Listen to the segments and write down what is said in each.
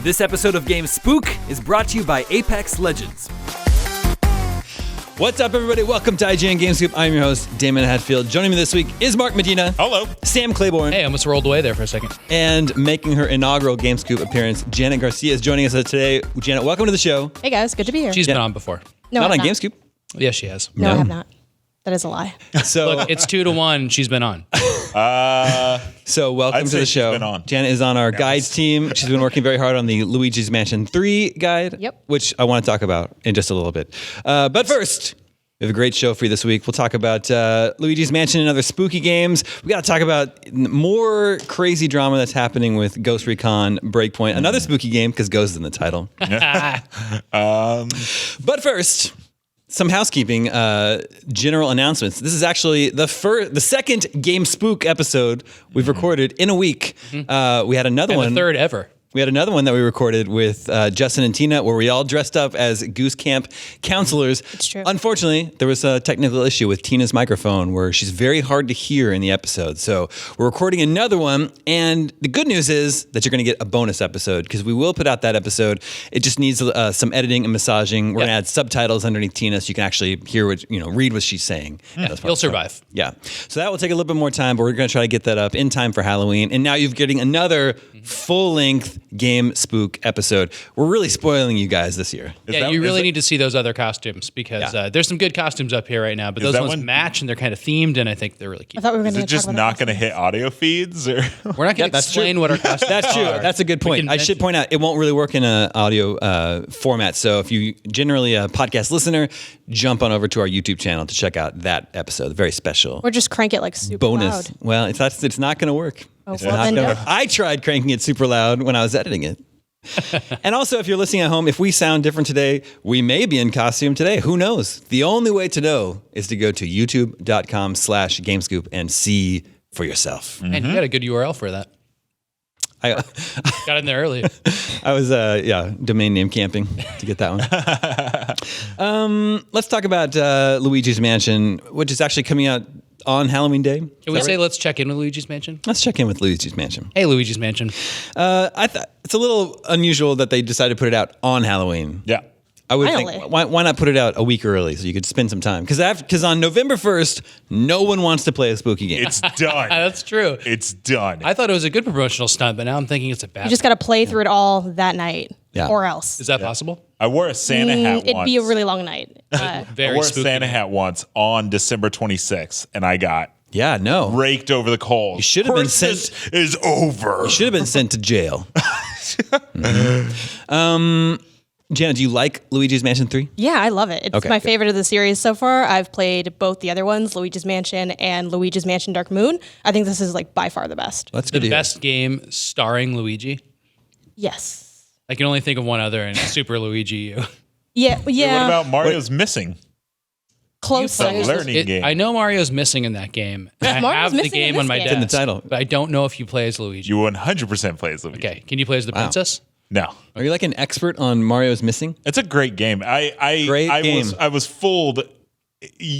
This episode of Game Spook is brought to you by Apex Legends. What's up, everybody? Welcome to IGN Game Spook. I'm your host, Damon Hatfield. Joining me this week is Mark Medina. Hello. Sam Claiborne. Hey, I almost rolled away there for a second. And making her inaugural Game Scoop appearance, Janet Garcia is joining us today. Janet, welcome to the show. Hey guys, good to be here. She's been on before. No, Not I'm on Game Scoop. Yes, she has. No, I have not. That is a lie. So, Look, it's 2-1. She's been on. so welcome I'd to say the she's show. been on. Janet is on our guides team. She's been working very hard on the Luigi's Mansion 3 guide, Yep. which I want to talk about in just a little bit. But first, we have a great show for you this week. We'll talk about Luigi's Mansion and other spooky games. We got to talk about more crazy drama that's happening with Ghost Recon Breakpoint, another spooky game because Ghost is in the title. But first, some housekeeping, general announcements. This is actually the second Game Spook episode we've recorded in a week. We had another And one. the third ever. We had another one that we recorded with Justin and Tina where we all dressed up as Goose Camp counselors. It's true. Unfortunately, there was a technical issue with Tina's microphone where she's very hard to hear in the episode. So we're recording another one. And the good news is that you're going to get a bonus episode because we will put out that episode. It just needs some editing and massaging. We're going to add subtitles underneath Tina so you can actually hear read what she's saying. You'll survive. Yeah. So that will take a little bit more time, but we're going to try to get that up in time for Halloween. And now you're getting another full-length Game Spook episode. We're really spoiling you guys this year. You really need to see those other costumes because there's some good costumes up here right now, but those ones match and they're kind of themed, and I think they're really cute. I thought we were going Is to it just not going to hit audio feeds? Or? We're not going to explain what our costumes That's true. are. That's a good point. I should point out it won't really work in an audio format. So if you generally a podcast listener, jump on over to our YouTube channel to check out that episode. Very special. Or just crank it like super bonus. loud. Well, it's not going to work. Oh, It's well, not then gonna don't. work. I tried cranking it super loud when I was editing it. And also, if you're listening at home, if we sound different today, we may be in costume today. Who knows? The only way to know is to go to youtube.com/gamescoop and see for yourself. And you got a good URL for that. I Got in there early. I was, domain name camping to get that one. Let's talk about Luigi's Mansion, which is actually coming out on Halloween Day. Can we say let's check in with Luigi's Mansion? Let's check in with Luigi's Mansion. Hey, Luigi's Mansion. I thought it's a little unusual that they decided to put it out on Halloween. Yeah. I would Finally. think, why not put it out a week early so you could spend some time? Because on November 1st, no one wants to play a spooky game. It's done. That's true. It's done. I thought it was a good promotional stunt, but now I'm thinking it's a bad You just got to play through it all that night. Yeah. Or else. Is that possible? I wore a Santa hat once. It'd be a really long night. I Very wore a spooky. Santa hat once on December 26th, and I got Yeah, no. raked over the coals. You should have been Christmas is over. You should have been sent to jail. Janet, do you like Luigi's Mansion 3? Yeah, I love it. It's Okay, my good. favorite of the series so far. I've played both the other ones, Luigi's Mansion and Luigi's Mansion Dark Moon. I think this is like by far the best. That's The good to hear. best game starring Luigi. Yes. I can only think of one other, and it's Super Luigi U. Yeah, yeah. What about Mario's Missing? close? The learning game. I know Mario's missing in that game. I Mario's have the missing in game this on my game. desk. It's in the title. But I don't know if you play as Luigi. You 100% play as Luigi. Okay, can you play as the princess? No. Are you like an expert on Mario's Missing? It's a great game. Great game. I was fooled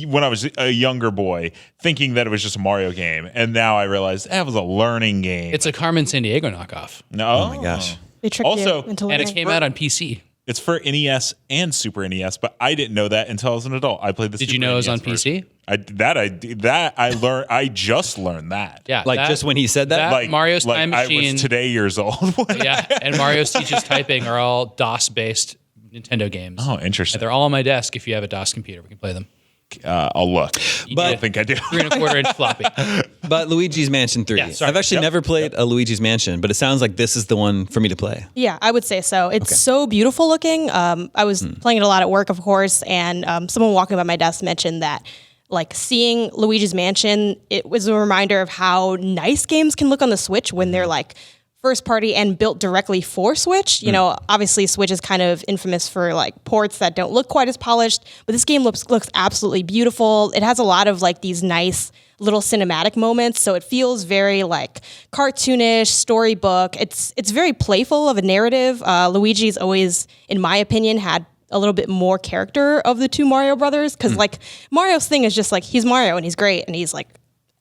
when I was a younger boy thinking that it was just a Mario game, and now I realize that was a learning game. It's a Carmen Sandiego knockoff. No. Oh my gosh. They tricked Also- you into And learning. it came out on PC. It's for NES and Super NES, but I didn't know that until I was an adult. I played the. Did Super you know it was NES on version. PC? I learned. I just learned that. Yeah. Like just when he said that? Like Mario's like Time I Machine. was today years old. Yeah, and Mario's Teaches Typing are all DOS-based Nintendo games. Oh, interesting. They're all on my desk. If you have a DOS computer, we can play them. I'll look. But- I don't think I do. 3 1/4 inch floppy. But Luigi's Mansion 3. Yeah, sorry. I've actually never played a Luigi's Mansion, but it sounds like this is the one for me to play. Yeah, I would say so. It's so beautiful looking. I was playing it a lot at work, of course, and someone walking by my desk mentioned that, like, seeing Luigi's Mansion, it was a reminder of how nice games can look on the Switch when they're like first party and built directly for Switch. You know, obviously Switch is kind of infamous for like ports that don't look quite as polished, but this game looks absolutely beautiful. It has a lot of like these nice little cinematic moments, so it feels very like cartoonish, storybook. It's very playful of a narrative. Luigi's always, in my opinion, had a little bit more character of the two Mario brothers, because like Mario's thing is just like he's Mario and he's great and he's like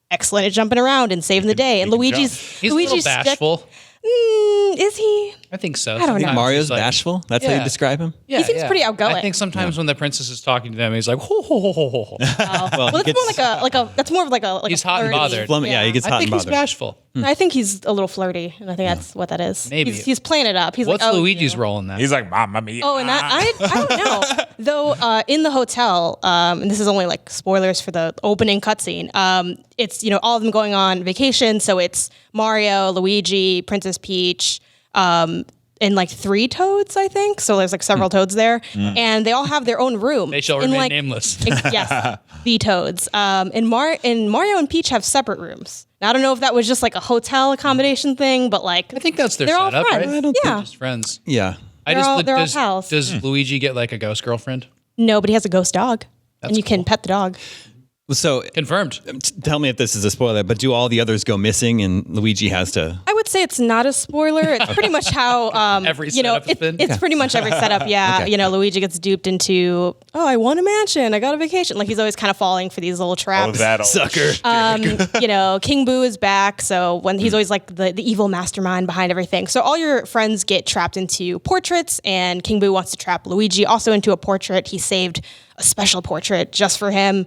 excellent at jumping around and saving the day, and he can Luigi's He's a little bashful. Is he? I think so. I don't know. Sometimes Mario's he's like- bashful? That's how you describe him? Yeah, He seems pretty outgoing. I think sometimes when the princess is talking to them, he's like, ho, ho, ho, ho, ho. Well, it's more like a. That's more of like a. He's a hot and flirty- bothered. Yeah, he gets I hot think and he's bothered. bashful. I think he's a little flirty, and I think that's what that is. Maybe. he's playing it up. He's What's like, Luigi's you. role in that? He's like, Mamma Mia. Oh, and that I don't know. Though in the hotel, and this is only like spoilers for the opening cutscene. It's all of them going on vacation, so it's Mario, Luigi, Princess Peach, and like 3 Toads, I think. So there's like several Toads there, and they all have their own room. They shall in, remain like, nameless. Yes, the Toads. And Mario and Peach have separate rooms. Now, I don't know if that was just like a hotel accommodation thing, but like I think that's their they're all setup, right? friends. I don't Yeah. think just friends. Yeah. They're all pals. Does Luigi get like a ghost girlfriend? No, but he has a ghost dog, and you can pet the dog. So Confirmed. tell me if this is a spoiler, but do all the others go missing and Luigi has to... I would say it's not a spoiler. It's pretty much how Every setup has been? It's pretty much every setup. Yeah, Okay. Luigi gets duped into, I won a mansion, I got a vacation. Like he's always kind of falling for these little Oh, traps. that old Sucker. King Boo is back, so when he's always like the evil mastermind behind everything. So all your friends get trapped into portraits, and King Boo wants to trap Luigi also into a portrait. He saved a special portrait just for him.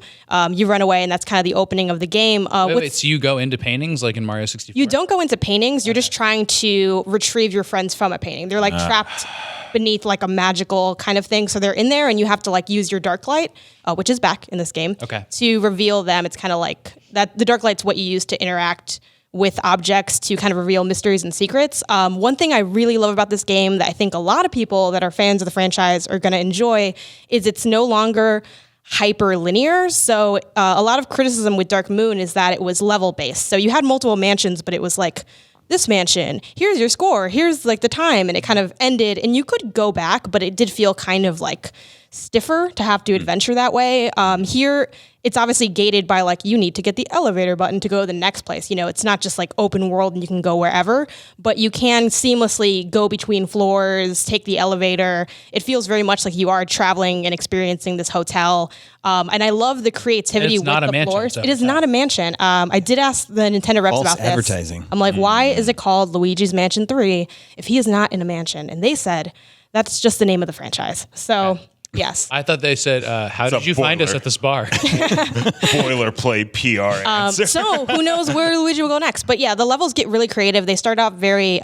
You run away, and that's kind of the opening of the game. Wait, so you go into paintings like in Mario 64? You don't go into paintings. You're just trying to retrieve your friends from a painting. They're like trapped beneath like a magical kind of thing. So they're in there, and you have to like use your dark light, which is back in this game, to reveal them. It's kind of like that. The dark light's what you use to interact with objects to kind of reveal mysteries and secrets. One thing I really love about this game that I think a lot of people that are fans of the franchise are going to enjoy is it's no longer hyper linear. So a lot of criticism with Dark Moon is that it was level based. So you had multiple mansions, but it was like, this mansion, here's your score, here's like the time, and it kind of ended, and you could go back, but it did feel kind of like stiffer to have to adventure that way. Here, it's obviously gated by like, you need to get the elevator button to go to the next place. It's not just like open world and you can go wherever, but you can seamlessly go between floors, take the elevator. It feels very much like you are traveling and experiencing this hotel. And I love the creativity with the floors. It is not a mansion. I did ask the Nintendo reps False about this. advertising. I'm like, why is it called Luigi's Mansion 3 if he is not in a mansion? And they said, that's just the name of the franchise. So... Yes. I thought they said, how did you find us at this bar? boilerplate PR answer. So who knows where Luigi will go next? But yeah, the levels get really creative. They start off very,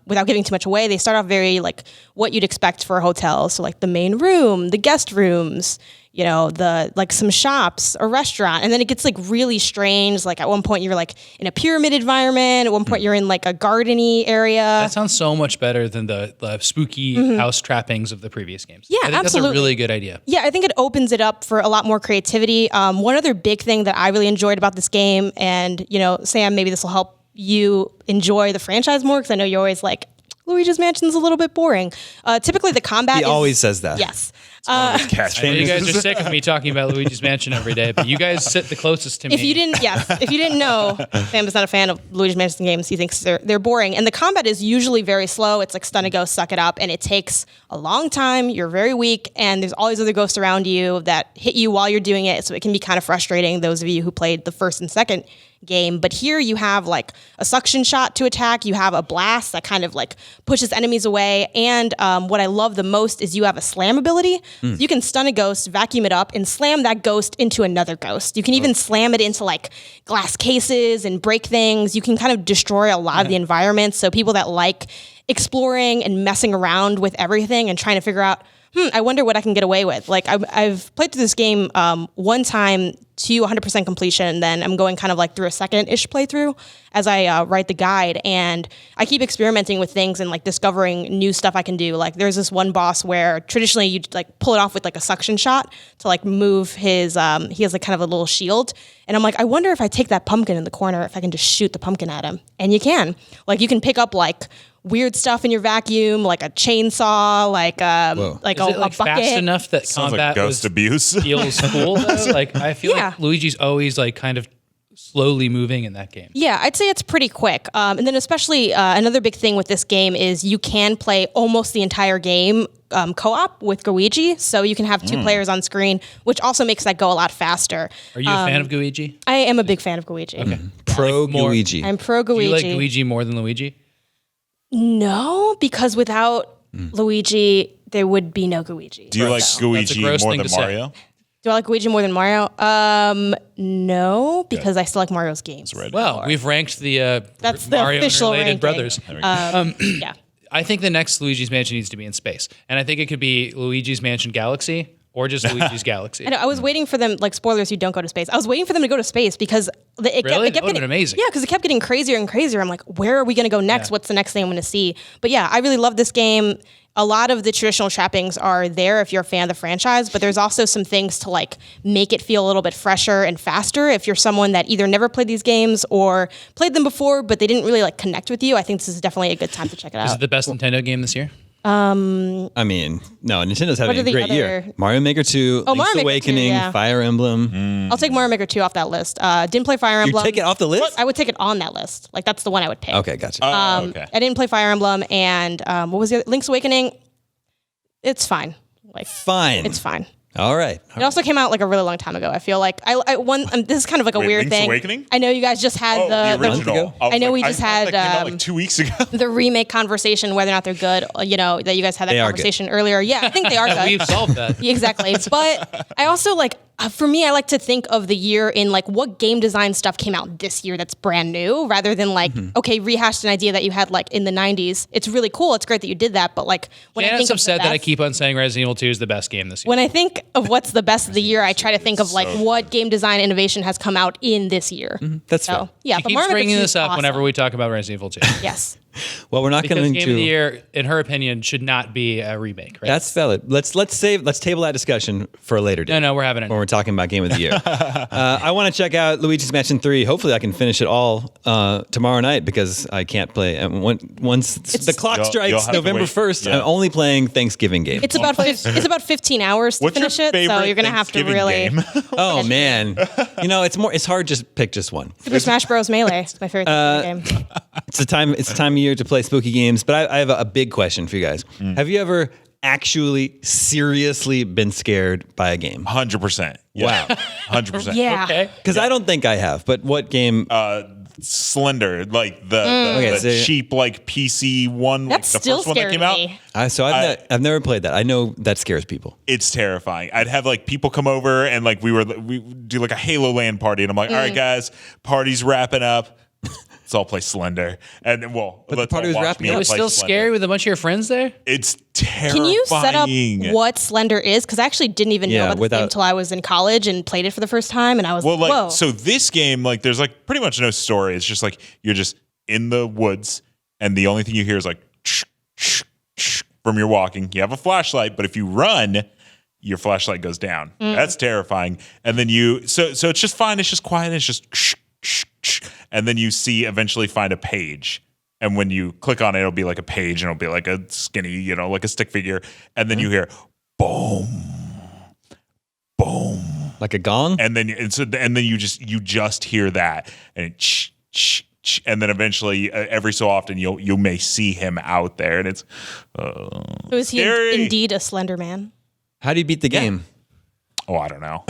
without giving too much away, they start off very like what you'd expect for a hotel. So like the main room, the guest rooms, the like some shops, a restaurant, and then it gets like really strange. Like at one point you're like in a pyramid environment. At one point you're in like a gardeny area. That sounds so much better than the spooky house trappings of the previous games. Yeah, I think absolutely. That's a really good idea. Yeah, I think it opens it up for a lot more creativity. One other big thing that I really enjoyed about this game, and Sam, maybe this will help you enjoy the franchise more, because I know you're always like, Luigi's Mansion's a little bit boring. Typically, the combat He always says that. Yes. I know you guys are sick of me talking about Luigi's Mansion every day, but you guys sit the closest to me. If you didn't know, Sam is not a fan of Luigi's Mansion games. He thinks they're boring. And the combat is usually very slow. It's like stun and go, suck it up. And it takes a long time. You're very weak. And there's all these other ghosts around you that hit you while you're doing it. So it can be kind of frustrating, those of you who played the first and second game. But here you have like a suction shot to attack. You have a blast that kind of like pushes enemies away. And what I love the most is you have a slam ability. So you can stun a ghost, vacuum it up, and slam that ghost into another ghost. You can even slam it into like glass cases and break things. You can kind of destroy a lot of the environment. So people that like exploring and messing around with everything and trying to figure out, I wonder what I can get away with. Like I've played through this game one time to 100% completion, then I'm going kind of like through a second-ish playthrough as I write the guide, and I keep experimenting with things and like discovering new stuff I can do. Like there's this one boss where traditionally you'd like pull it off with like a suction shot to like move his, he has like kind of a little shield, and I'm like, I wonder if I take that pumpkin in the corner, if I can just shoot the pumpkin at him. And you can. Like you can pick up like weird stuff in your vacuum, like a chainsaw, like a bucket. Fast enough that Sounds combat like ghost abuse. feels cool though? Like I feel like Luigi's always like kind of slowly moving in that game. Yeah, I'd say it's pretty quick. And then especially another big thing with this game is you can play almost the entire game co-op with Luigi. So you can have two players on screen, which also makes that go a lot faster. Are you a fan of Luigi? I am a big fan of Luigi. Okay. Pro Luigi. I'm pro Do you Luigi. like Luigi more than Luigi? No, because without Luigi, there would be no Luigi. Do you like Luigi more than Mario? Say. Do I like Luigi more than Mario? No, because I still like Mario's games. Well, we've ranked the That's the Mario official and related ranking. brothers. Yeah. I think the next Luigi's Mansion needs to be in space, and I think it could be Luigi's Mansion Galaxy or just Luigi's Galaxy. I know. I was waiting for them, like spoilers, you don't go to space. I was waiting for them to go to space because it kept That would've getting been amazing. Yeah, because it kept getting crazier and crazier. I'm like, where are we going to go next? Yeah. What's the next thing I'm going to see? But yeah, I really love this game. A lot of the traditional trappings are there if you're a fan of the franchise, but there's also some things to like make it feel a little bit fresher and faster. If you're someone that either never played these games or played them before, but they didn't really like connect with you, I think this is definitely a good time to check it out. Is it the best Nintendo game this year? I mean, no, Nintendo's having are a the great other- year. Mario Maker 2, Oh, Link's Mario Maker 2, Awakening, yeah. Fire Emblem. I'll take Mario Maker 2 off that list. Didn't play Fire You Emblem. take it off the list? I would take it on that list. Like that's the one I would pick. Okay, gotcha. Okay. I didn't play Fire Emblem, and what was the other? Link's Awakening? It's fine. Like Fine. it's fine. All right. It also came out like a really long time ago. I feel like this is kind of like a Wait, weird Link's thing. Awakening? I know you guys just had the original. ago? was I know like, we just thought had, that came out like 2 weeks ago. the remake conversation, whether or not they're good. You know that you guys had that They are good. conversation earlier. Yeah, I think they are good. We've solved that. Yeah, exactly. But I also like, for me, I like to think of the year in like what game design stuff came out this year that's brand new rather than like, okay, rehashed an idea that you had like in the 90s. It's really cool. It's great that you did that. But like when I Janet's think of the upset that I best- keep on saying Resident Evil 2 is the best game this year. when I think of what's the best of the year, I try to think of like what game design innovation has come out in this year. That's So fair. yeah, She but keeps Mario Maker bringing 2 this is up awesome. whenever we talk about Resident Evil 2. Yes. Well, we're not Because going Game of the to. Year, in her opinion, should not be a remake, right? That's valid. Let's table that discussion for a later day. No, we're having it. When we're talking about Game of the Year. I want to check out Luigi's Mansion 3. Hopefully I can finish it all tomorrow night because I can't play. Once the clock You'll strikes have to November wait. 1st, Yeah. I'm only playing Thanksgiving games. It's about 15 hours to What's your finish it, so favorite you're gonna have to Thanksgiving really. game? Oh, man. It's hard to just pick just one. Super Smash Bros. Melee. It's my favorite game. It's the time of year to play spooky games, but I have a big question for you guys. Have you ever actually seriously been scared by a game? 100%. Wow. 100%. Yeah. Okay. Because I don't think I have, but what game? Slender, like the Okay, so- cheap like PC one, like That's the still first one that scaring came out. me. I've never played that. I know that scares people. It's terrifying. I'd have like people come over and like we do like a Halo LAN party, and I'm like, all right, guys, party's wrapping up. Let's all play Slender, and then, well, the let's party all was watch wrapping me up. It was play still Slender. scary with a bunch of your friends there? It's terrifying. Can you set up what Slender is? Because I actually didn't even know about this game until I was in college and played it for the first time, and I was Well, like, whoa. so this game, like, there's like pretty much no story. It's just like you're just in the woods, and the only thing you hear is like from your walking. You have a flashlight, but if you run, your flashlight goes down. That's terrifying. And then so it's just fine. It's just quiet. It's just and then you eventually find a page. And when you click on it, it'll be like a page, and it'll be like a skinny, like a stick figure. And then you hear boom, boom. Like a gong? And then you just hear that, and and then eventually every so often you may see him out there, and it's So is he scary. indeed a Slender Man? How do you beat the game? I don't know.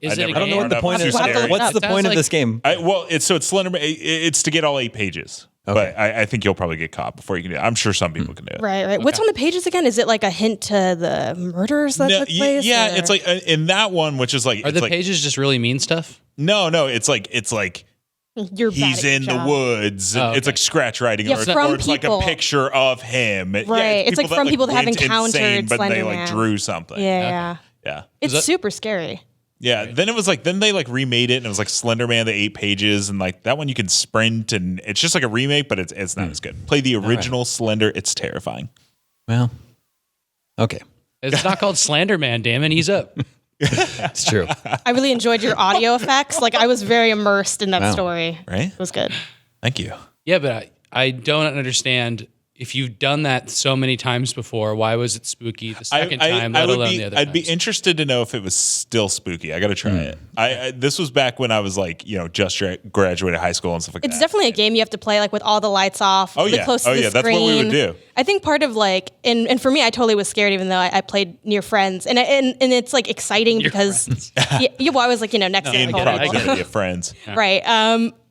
Is it a I don't know what the point Too is. We'll have to scary. look What's the Sounds point of like- this game? It's Slender. It's to get all 8 pages. Okay. But I think you'll probably get caught before you can do it. I'm sure some people can do it. Right. What's on the pages again? Is it like a hint to the murders that took place? Yeah, or- it's like in that one, which is like Are it's the like, pages just really mean stuff? no, it's like You're bad he's at your in the job. woods. Oh, It's okay. like scratch writing, Yeah, or from it's like a people. picture of him. Right. It's like from people that have went encountered insane, but they Slender like Man. drew something. Yeah. Yeah. It's super scary. Yeah. Then it was like, then they like remade it, and it was like Slender Man, the 8 pages, and like that one you can sprint, and it's just like a remake, but it's not as good. Play the original Slender. It's terrifying. Well, okay. It's not called Slander Man, damn it. He's up. It's true. I really enjoyed your audio effects. Like I was very immersed in that Wow. story. Right? It was good. Thank you. Yeah, but I don't understand. If you've done that so many times before, why was it spooky the second time, let alone the other I'd be times? interested to know if it was still spooky. I got to try it. This was back when I was like, just graduated high school and stuff like It's that. definitely a game you have to play like with all the lights off. Oh, the yeah. close to Oh, the yeah. That's what we would screen. do. I think part of like, and for me, I totally was scared even though I played near friends, and it's like exciting because well, I was like next to in Nicole. proximity of friends. Right.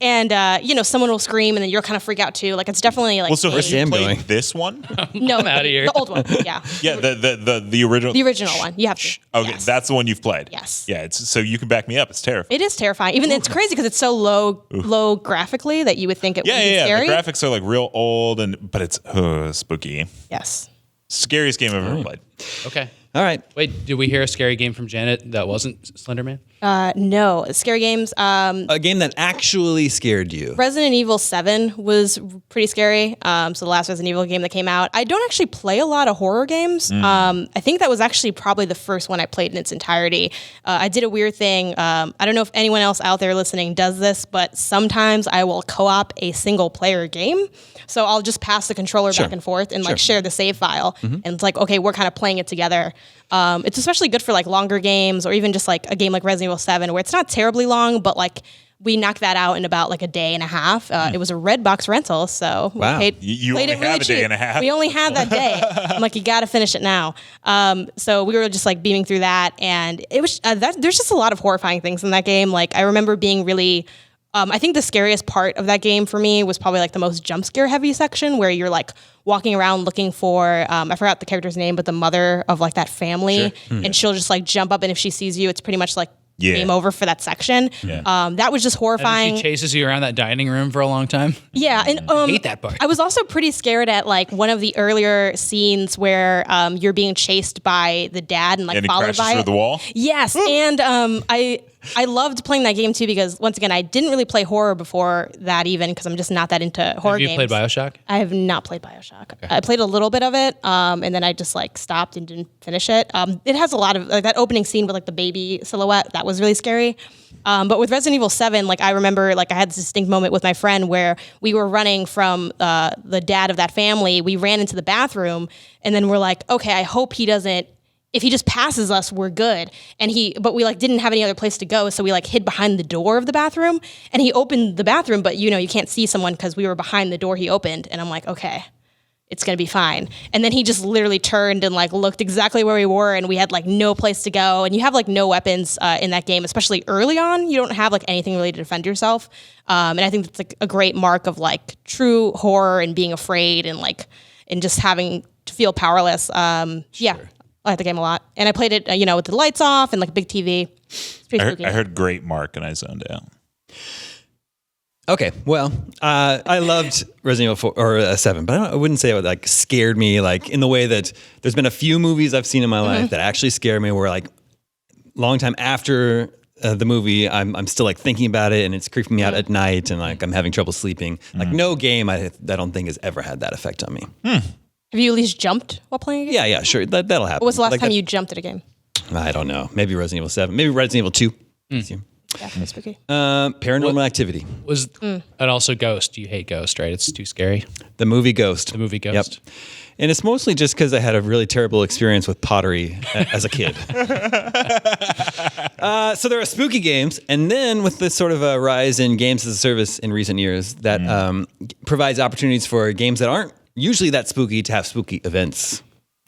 and someone will scream, and then you'll kind of freak out too. Like it's definitely like. Well, so have you Sam played going? this one? No, I'm outta here. the old one. Yeah. Yeah, the original. The original one. You have to. Okay, Yes. that's the one you've played. Yes. Yeah, so you can back me up. It's terrifying. It is terrifying. Even it's crazy because it's so low graphically that you would think it would be Yeah. scary. The graphics are like real old, but it's spooky. Yes. Scariest game I've ever played. Okay. All right. Wait, did we hear a scary game from Janet that wasn't Slender Man? No, scary games. A game that actually scared you. Resident Evil 7 was pretty scary. So the last Resident Evil game that came out. I don't actually play a lot of horror games. I think that was actually probably the first one I played in its entirety. I did a weird thing. I don't know if anyone else out there listening does this, but sometimes I will co-op a single player game. So I'll just pass the controller back and forth and like share the save file. And it's like, okay, we're kind of playing it together. It's especially good for like longer games or even just like a game like Resident Evil 7 where it's not terribly long, but like we knocked that out in about like a day and a half. It was a Redbox rental, so Wow. we You played only it really have a day cheap. and a half. We only had that day. I'm like, you got to finish it now. So we were just like beaming through that, and it was there's just a lot of horrifying things in that game. Like I remember being really. I think the scariest part of that game for me was probably like the most jump scare heavy section where you're like walking around looking for, I forgot the character's name, but the mother of like that family. And she'll just like jump up, and if she sees you, it's pretty much like game over for that section. That was just horrifying. And she chases you around that dining room for a long time. Yeah, and I hate that part. I was also pretty scared at like one of the earlier scenes where you're being chased by the dad and like And he followed crashes by through it. the wall. Yes, and I loved playing that game too because once again I didn't really play horror before that even because I'm just not that into horror Have you games. played BioShock? I have not played BioShock. I played a little bit of it, and then I just like stopped and didn't finish it. It has a lot of like that opening scene with like the baby silhouette that was really scary. But with Resident Evil 7, like I remember like I had this distinct moment with my friend where we were running from the dad of that family. We ran into the bathroom, and then we're like, okay, I hope he doesn't. If he just passes us, we're good. But we like didn't have any other place to go, so we like hid behind the door of the bathroom. And he opened the bathroom, but you can't see someone because we were behind the door he opened. And I'm like, okay, it's gonna be fine. And then he just literally turned and like looked exactly where we were, and we had like no place to go. And you have like no weapons in that game, especially early on. You don't have like anything really to defend yourself. And I think that's like a great mark of like true horror and being afraid and just having to feel powerless. Yeah. I like the game a lot. And I played it, with the lights off and like a big TV. It's pretty spooky. I heard great Mark and I zoned out. Okay, well, I loved Resident Evil 4 or 7, but I wouldn't say it like scared me like in the way that there's been a few movies I've seen in my life that actually scare me where like long time after the movie, I'm still like thinking about it and it's creeping me out at night and like I'm having trouble sleeping. Like no game I don't think has ever had that effect on me. Have you at least jumped while playing a game? Yeah, sure. That'll happen. What was the last Like time that- you jumped at a game? I don't know. Maybe Resident Evil 7. Maybe Resident Evil 2. Yeah, that's spooky. Paranormal Activity. Was and also Ghost. You hate Ghost, right? It's too scary. The movie Ghost. The movie Ghost. Yep. And it's mostly just because I had a really terrible experience with pottery as a kid. So there are spooky games, and then with this sort of a rise in games as a service in recent years, that provides opportunities for games that aren't usually that spooky to have spooky events.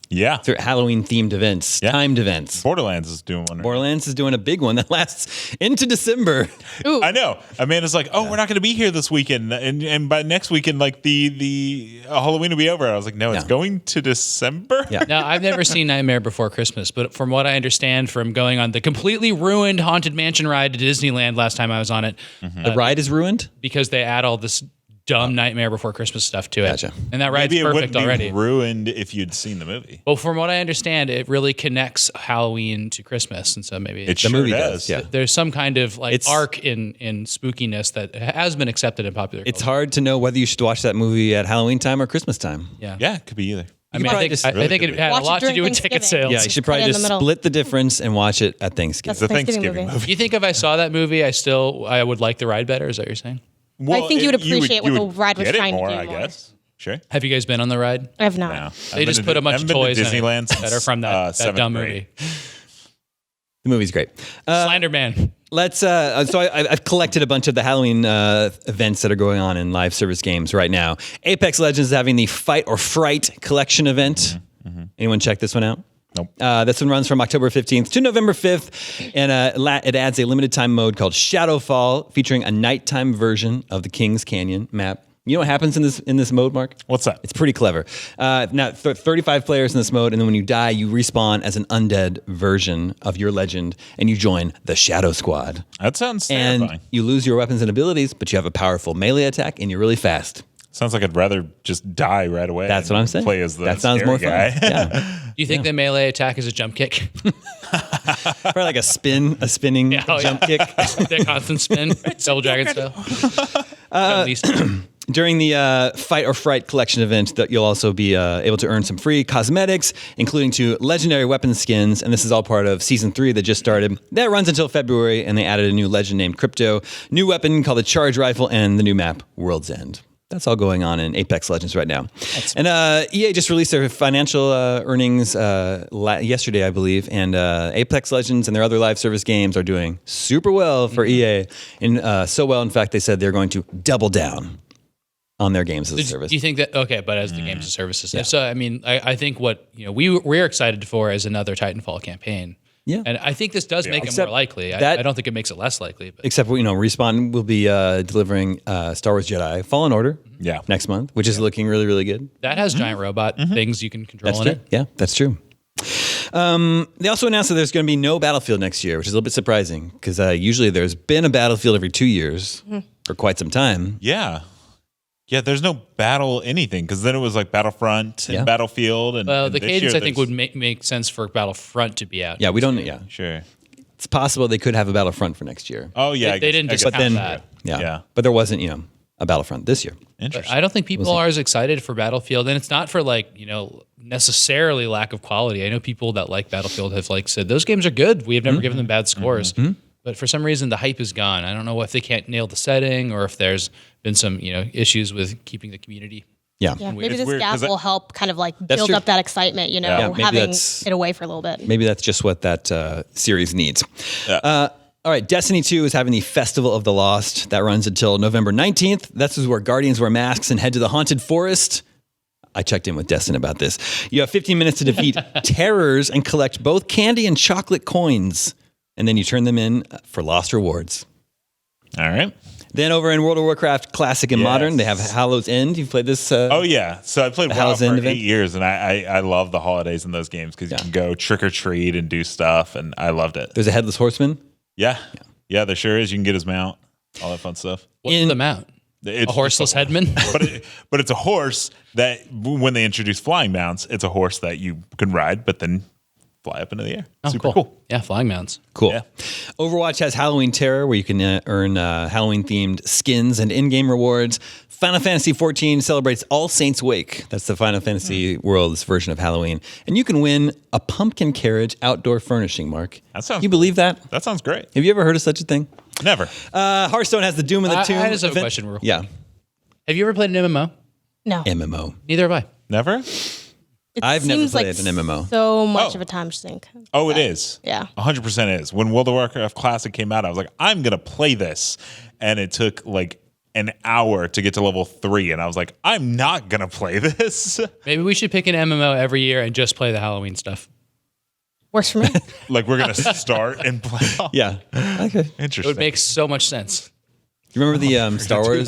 Yeah. Through Halloween-themed events, timed events. Borderlands is doing one. Borderlands is doing a big one that lasts into December. Ooh. I know. Amanda's like, we're not going to be here this weekend, and by next weekend, like the Halloween will be over. I was like, no, it's going to December. Yeah. Now, I've never seen Nightmare Before Christmas, but from what I understand from going on the completely ruined Haunted Mansion ride to Disneyland last time I was on it, The ride is ruined? because they add all this dumb Nightmare Before Christmas stuff to it. Gotcha. And that ride's Maybe it perfect wouldn't be already. ruined if you'd seen the movie. Well, from what I understand, it really connects Halloween to Christmas, and so maybe It sure movie does. does, yeah. there's some kind of like It's- arc in spookiness that has been accepted in popular It's culture. hard to know whether you should watch that movie at Halloween time or Christmas time. Yeah. Yeah, it could be either. I mean, I probably think, just I really think could it be. had Watch a it lot to during do with ticket Thanksgiving. sales. Yeah, you should Put it probably in the just middle. split the difference and watch it at Thanksgiving. It's a Thanksgiving movie. You think if I saw that movie, I would like the ride better? Is that what you're saying? Well, I think you would appreciate what you the would ride was get it trying to more, do I more. guess. Sure. Have you guys been on the ride? I have not. No. They just put a bunch of toys in Disneyland it that are from that seventh dumb grade. movie. The movie's great. Slender Man. Let's. So I've collected a bunch of the Halloween events that are going on in live service games right now. Apex Legends is having the Fight or Fright collection event. Anyone check this one out? Nope. This one runs from October 15th to November 5th, and it adds a limited time mode called Shadowfall, featuring a nighttime version of the Kings Canyon map. You know what happens in this mode, Mark? What's that? It's pretty clever. Now, 35 players in this mode, and then when you die, you respawn as an undead version of your legend, and you join the Shadow Squad. That sounds terrifying. And you lose your weapons and abilities, but you have a powerful melee attack, and you're really fast. Sounds like I'd rather just die right away. That's what I'm saying. Play as the that sounds more fun. guy. Yeah. Do you think the melee attack is a jump kick? Probably like a spinning jump kick. The constant spin, Double Dragon style. At least. During the Fight or Fright collection event, that you'll also be able to earn some free cosmetics, including 2 legendary weapon skins. And this is all part of Season 3 that just started. That runs until February, and they added a new legend named Crypto, new weapon called the Charge Rifle, and the new map, World's End. That's all going on in Apex Legends right now. And EA just released their financial earnings yesterday, I believe. And Apex Legends and their other live service games are doing super well for EA. And so well, in fact, they said they're going to double down on their games as a service. Do you think that, okay, but as the games as services. Yeah. So, I mean, I think what we're excited for is another Titanfall campaign. Yeah. And I think this does make it more likely. I don't think it makes it less likely. But. Except, Respawn will be delivering Star Wars Jedi Fallen Order next month, which is looking really, really good. That has giant robot things you can control in it. Yeah, that's true. They also announced that there's going to be no Battlefield next year, which is a little bit surprising because usually there's been a Battlefield every 2 years for quite some time. Yeah. Yeah, there's no battle anything because then it was like Battlefront and Battlefield. And the cadence I think would make sense for Battlefront to be out. Yeah, we don't. Yeah, sure. It's possible they could have a Battlefront for next year. Oh yeah, they didn't discount that. Yeah, but there wasn't a Battlefront this year. Interesting. But I don't think people are as excited for Battlefield, and it's not for necessarily lack of quality. I know people that like Battlefield have said those games are good. We have never given them bad scores. But for some reason, the hype is gone. I don't know if they can't nail the setting or if there's been some issues with keeping the community. Yeah, maybe this gap will help kind of build up that excitement, having it away for a little bit. Maybe that's just what that series needs. Yeah. All right, Destiny 2 is having the Festival of the Lost. That runs until November 19th. This is where Guardians wear masks and head to the Haunted Forest. I checked in with Destin about this. You have 15 minutes to defeat terrors and collect both candy and chocolate coins. And then you turn them in for lost rewards. All right. Then over in World of Warcraft Classic and Modern, they have Hallow's End. You've played this? Oh, yeah. So I played WoW for 8 years, and I love the holidays in those games because you can go trick-or-treat and do stuff, and I loved it. There's a Headless Horseman? Yeah, there sure is. You can get his mount, all that fun stuff. What's the mount? It's a horseless headman? but it's a horse that, when they introduce flying mounts, it's a horse that you can ride, but then fly up into the air. Oh, super cool. Yeah, flying mounts. Cool. Yeah. Overwatch has Halloween Terror, where you can earn Halloween-themed skins and in-game rewards. Final Fantasy XIV celebrates All Saints' Wake. That's the Final Fantasy World's version of Halloween. And you can win a pumpkin carriage outdoor furnishing, Mark. That sounds. You believe that? That sounds great. Have you ever heard of such a thing? Never. Hearthstone has the Doom of the Tomb. I just have a question. Real quick. Yeah. Have you ever played an MMO? No. MMO. Neither have I. Never? I've never played an MMO. So much of a time sink. Oh, it is. Yeah. 100% is. When World of Warcraft Classic came out, I was like, I'm going to play this. And it took an hour to get to level 3. And I was like, I'm not going to play this. Maybe we should pick an MMO every year and just play the Halloween stuff. Works for me. We're going to start and play. Yeah. Okay. Interesting. It would make so much sense. You remember the Star Wars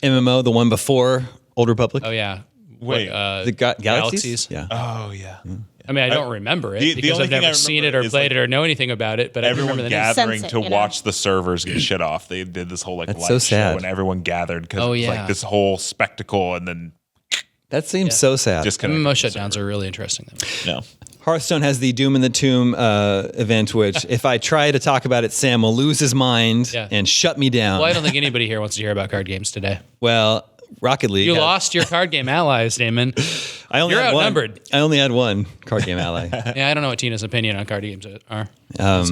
MMO, the one before Old Republic? Oh, yeah. Wait, the Galaxies? Yeah. Oh, yeah. I mean, I don't remember it the because only I've thing never I seen it remember or is, played it or know anything about it, but I everyone remember the name. gathering Sense it, to watch the servers get shit off. They did this whole live so sad. show and everyone gathered because it was yeah. this whole spectacle and then That seems so sad. disconnected. MMO shutdowns are really interesting. Though. No. Hearthstone has the Doom in the Tomb event, which if I try to talk about it, Sam will lose his mind and shut me down. Well, I don't think anybody here wants to hear about card games today. Well, Rocket League. You lost your card game allies, Damon. You're outnumbered. I only had one card game ally. Yeah, I don't know what Tina's opinion on card games are. I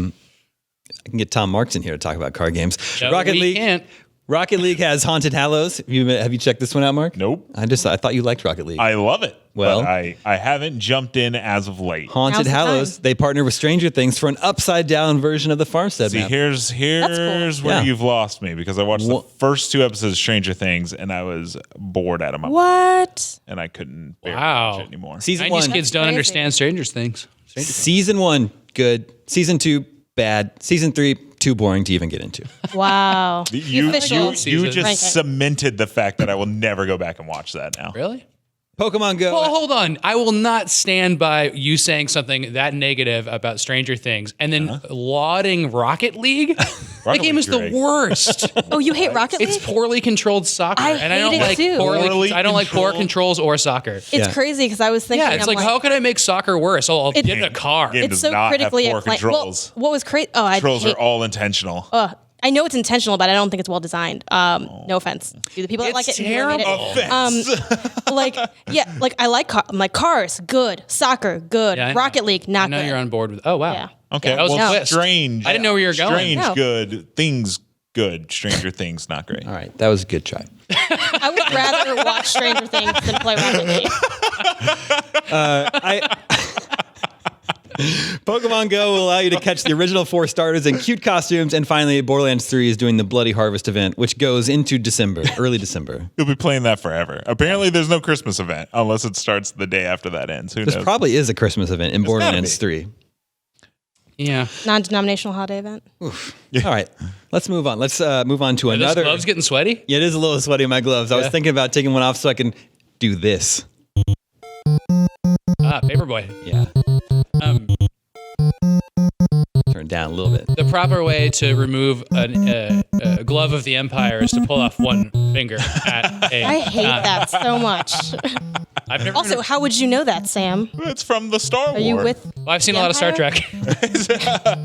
can get Tom Marks in here to talk about card games. No, Rocket we League. can't. Rocket League has Haunted Hallows. Have you checked this one out, Mark? Nope. I thought you liked Rocket League. I love it. Well, but I haven't jumped in as of late. Haunted Now's the Hallows, time. they partnered with Stranger Things for an upside-down version of the Farmstead See, map. here's cool. where Yeah. you've lost me because I watched the first 2 episodes of Stranger Things and I was bored out of my mind What? and I couldn't bear to Wow. watch it anymore. Season 90s one, kids don't crazy. understand Stranger Things. Season 1, good. Season 2, bad. Season 3, too boring to even get into. Wow. You official just ranking. cemented the fact that I will never go back and watch that now. Really? Pokemon Go. Well, hold on. I will not stand by you saying something that negative about Stranger Things and then lauding Rocket League. That game is League's the great. worst. Oh, you hate Rocket League? It's poorly controlled soccer, I and I don't hate it like too. Poorly I don't like poor controlled? controls or soccer. It's Yeah. crazy because I was thinking, Yeah, it's I'm like, how could I make soccer worse? Oh, I'll get in a car. Game it's does so not have critically poor acclaimed. controls. Well, what was crazy? Oh, I Controls hate. are all intentional. I know it's intentional, but I don't think it's well designed. No offense to the people that It's like it. and really hate terrible. like I like cars, good. Soccer, good. Yeah, I know. Rocket League, I not know good. you're on board with. Oh wow. Yeah. Okay, that was well, a twist. strange. I didn't know where you were going. Strange, No. good. Things, good. Stranger Things, not great. All right, that was a good try. I would rather watch Stranger Things than play Rocket League. Pokemon Go will allow you to catch the original 4 starters in cute costumes. And finally, Borderlands 3 is doing the Bloody Harvest event, which goes into December, early December. You'll be playing that forever. Apparently, there's no Christmas event unless it starts the day after that ends. Who This knows? probably is a Christmas event in Borderlands be. 3. Yeah. Non-denominational holiday event. All right, let's move on. Let's move on to Are those another. gloves getting sweaty? Yeah, it is a little sweaty in my gloves. I was Yeah. thinking about taking one off so I can do this. Paperboy. Yeah, Um, turn it down a little bit. the proper way to remove a glove of the Empire is to pull off one finger at a. I hate that so much. I've never. Also, how would you know that, Sam? It's from the Star Wars. Are you with? Well, I've seen a lot of Star Empire? Trek.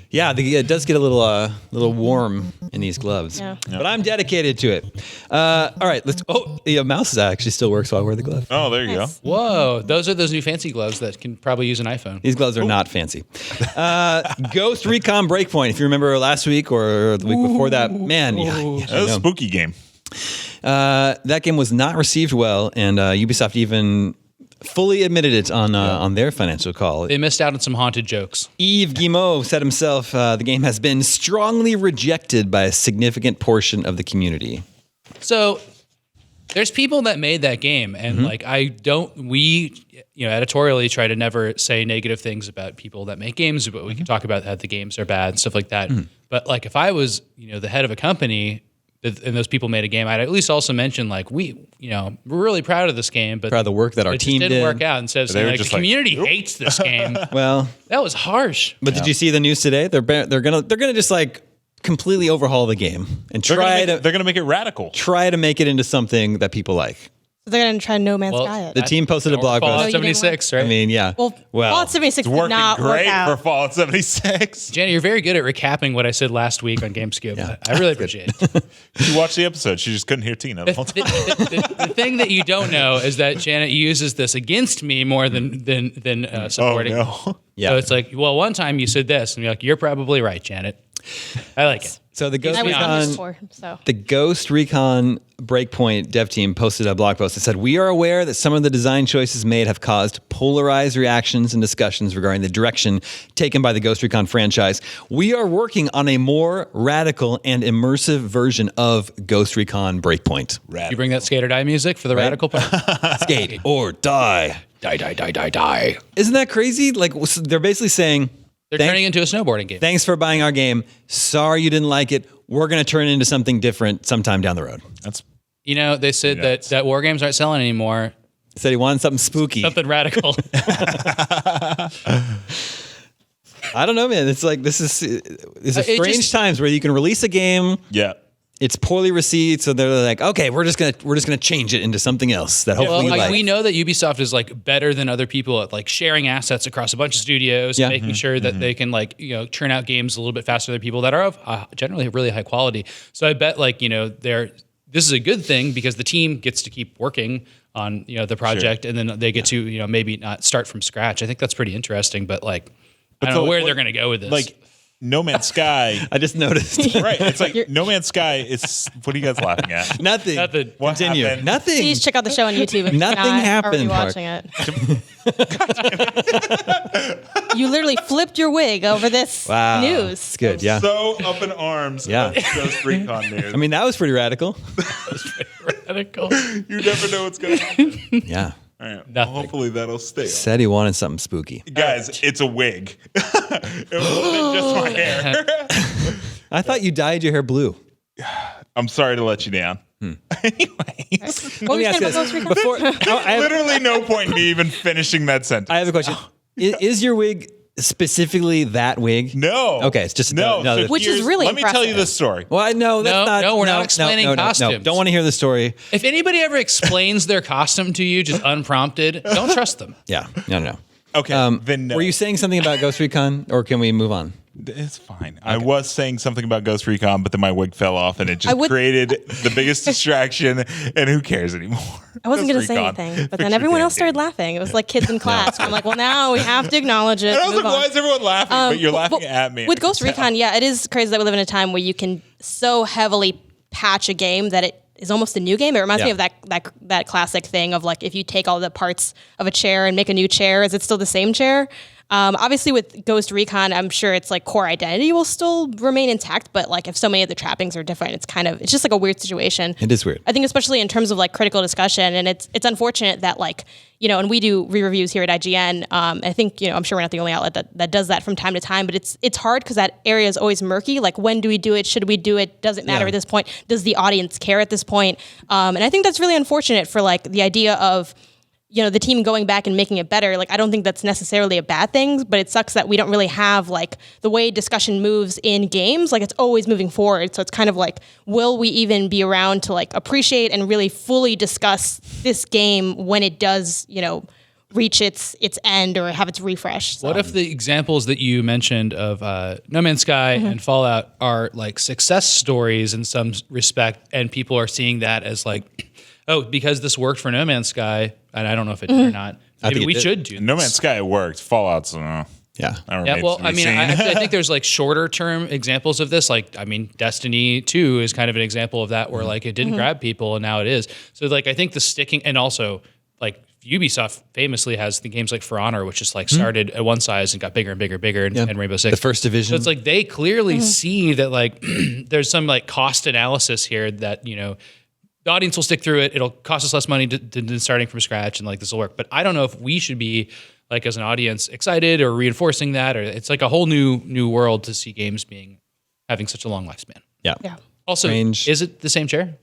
Yeah, it does get a little warm in these gloves. Yeah. But I'm dedicated to it. All right, let's. Oh, the mouse actually still works while I wear the glove. Oh, there you go. Nice. Whoa, those are those new fancy gloves that can probably use an iPhone. These gloves are not fancy. Ghost Recon Breakpoint. If you remember last week or the week before that, man, yeah, I That was a know. spooky game. That game was not received well, and Ubisoft even fully admitted it on their financial call. They missed out on some haunted jokes. Yves Guillemot said himself, the game has been strongly rejected by a significant portion of the community. So there's people that made that game, and like we editorially try to never say negative things about people that make games, but we can talk about how the games are bad and stuff like that. But like if I was the head of a company and those people made a game, I'd at least also mention like we're really proud of this game, but Proud of the work that our it just team didn't did. work out. Instead of saying were like the just like, community "Nope." hates this game, Well, that was harsh. but did you see the news today? They're gonna just like completely overhaul the game and They're gonna make it radical. try to make it into something that people like. They're gonna try No Man's Well, Sky it. The team posted a blog Fallout post. No, you didn't 76, right? I mean, yeah. well, Fallout 76 It's did working not work great out. for Fallout 76. Jenny, you're very good at recapping what I said last week on Game Spook. Yeah. I really appreciate it. She watched the episode. She just couldn't hear Tina the whole time. The thing that you don't know is that Janet uses this against me more than Oh, supporting. no. Yeah. So it's like, well, one time you said this, and you're like, you're probably right, Janet. I like it. So the Ghost I was on this Recon, tour, so the Ghost Recon Breakpoint dev team posted a blog post that said, "We are aware that some of the design choices made have caused polarized reactions and discussions regarding the direction taken by the Ghost Recon franchise. We are working on a more radical and immersive version of Ghost Recon Breakpoint. You bring that skate or die music for the radical part? Skate or die. Die, die, die, die, die. Isn't that crazy? Like they're basically saying, They're Thank- turning into a snowboarding game. thanks for buying our game. Sorry you didn't like it. We're going to turn it into something different sometime down the road." That's They said that war games aren't selling anymore. Said he wanted something spooky. Something radical. I don't know, man. It's like this is It strange just- times where you can release a game, yeah. it's poorly received, so they're like, okay, we're just gonna change it into something else that hopefully Well, you like. we know that Ubisoft is like better than other people at like sharing assets across a bunch of studios, Yeah. and making sure that they can churn out games a little bit faster than people that are of generally really high quality. So I bet this is a good thing because the team gets to keep working on the project, and then they get to maybe not start from scratch. I think that's pretty interesting, but I don't know so, where like- they're going to go with this. Like, No Man's Sky. I just noticed. Right. It's like No Man's Sky is. What are you guys laughing at? Nothing. Nothing. What Continue. happened? Nothing. Please check out the show on YouTube if you're Nothing not happened, already watching it. You literally flipped your wig over this Wow. news. It's good. Yeah. So up in arms. Yeah. About Ghost Recon news. I mean, that was pretty radical. Radical. You never know what's going to happen. Yeah. All right. Well, Nothing. hopefully that'll stay. On. Said he wanted something spooky. Guys, it's a wig. It wasn't just my hair. I thought you dyed your hair blue. I'm sorry to let you down. Anyways, What were you Let me saying ask about Ghost this. Recon? Before, I have, literally no point in me even finishing that sentence. I have a question. Is your wig specifically that wig? No. Okay, it's just no. another- So Which is here's- really Let me tell you impressive. this story. Well, no, that's No, not. no, we're not explaining No, costumes. don't want to hear the story. If anybody ever explains their costume to you just unprompted, don't trust them. Yeah, no. Okay. Then no. Were you saying something about Ghost Recon, or can we move on? It's fine. I was saying something about Ghost Recon, but then my wig fell off, and it just created the biggest distraction. And who cares anymore? I wasn't going to Ghost say Recon. anything, but Fix then your everyone damn else started game. laughing. It was like kids in class. I'm like, well, now we have to acknowledge it. And I was move like, on. why is everyone laughing? But you're laughing Well, at me. With Ghost Recon, yeah, it is crazy that we live in a time where you can so heavily patch a game that it is almost a new game. It reminds me of that classic thing of like, if you take all the parts of a chair and make a new chair, is it still the same chair? Obviously with Ghost Recon, I'm sure it's like core identity will still remain intact, but like if so many of the trappings are different, it's just like a weird situation. It is weird. I think especially in terms of like critical discussion, and it's unfortunate that like, and we do re-reviews here at IGN. I think, I'm sure we're not the only outlet that does that from time to time, but it's hard because that area is always murky. Like, when do we do it? Should we do it? Does it matter at this point? Does the audience care at this point? And I think that's really unfortunate for like the idea of, the team going back and making it better. Like, I don't think that's necessarily a bad thing, but it sucks that we don't really have like the way discussion moves in games. Like, it's always moving forward. So it's kind of like, will we even be around to like appreciate and really fully discuss this game when it does, reach its end or have its refresh? So. What if the examples that you mentioned of No Man's Sky and Fallout are like success stories in some respect, and people are seeing that as like, oh, because this worked for No Man's Sky, and I don't know if it did or not, maybe we should do No this. Man's Sky worked. Fallout's Yeah. Yeah, well, I mean, I think there's like shorter term examples of this. Like, I mean, Destiny 2 is kind of an example of that, where like it didn't grab people and now it is. So like, I think the sticking, and also like Ubisoft famously has the games like For Honor, which just like started at one size and got bigger and bigger, and Rainbow Six. The First Division. So it's like they clearly see that like there's some like cost analysis here that, the audience will stick through it. It'll cost us less money than starting from scratch, and like this will work. But I don't know if we should be like, as an audience, excited or reinforcing that, or it's like a whole new world to see games having such a long lifespan. Yeah. Also, Strange. is it the same chair?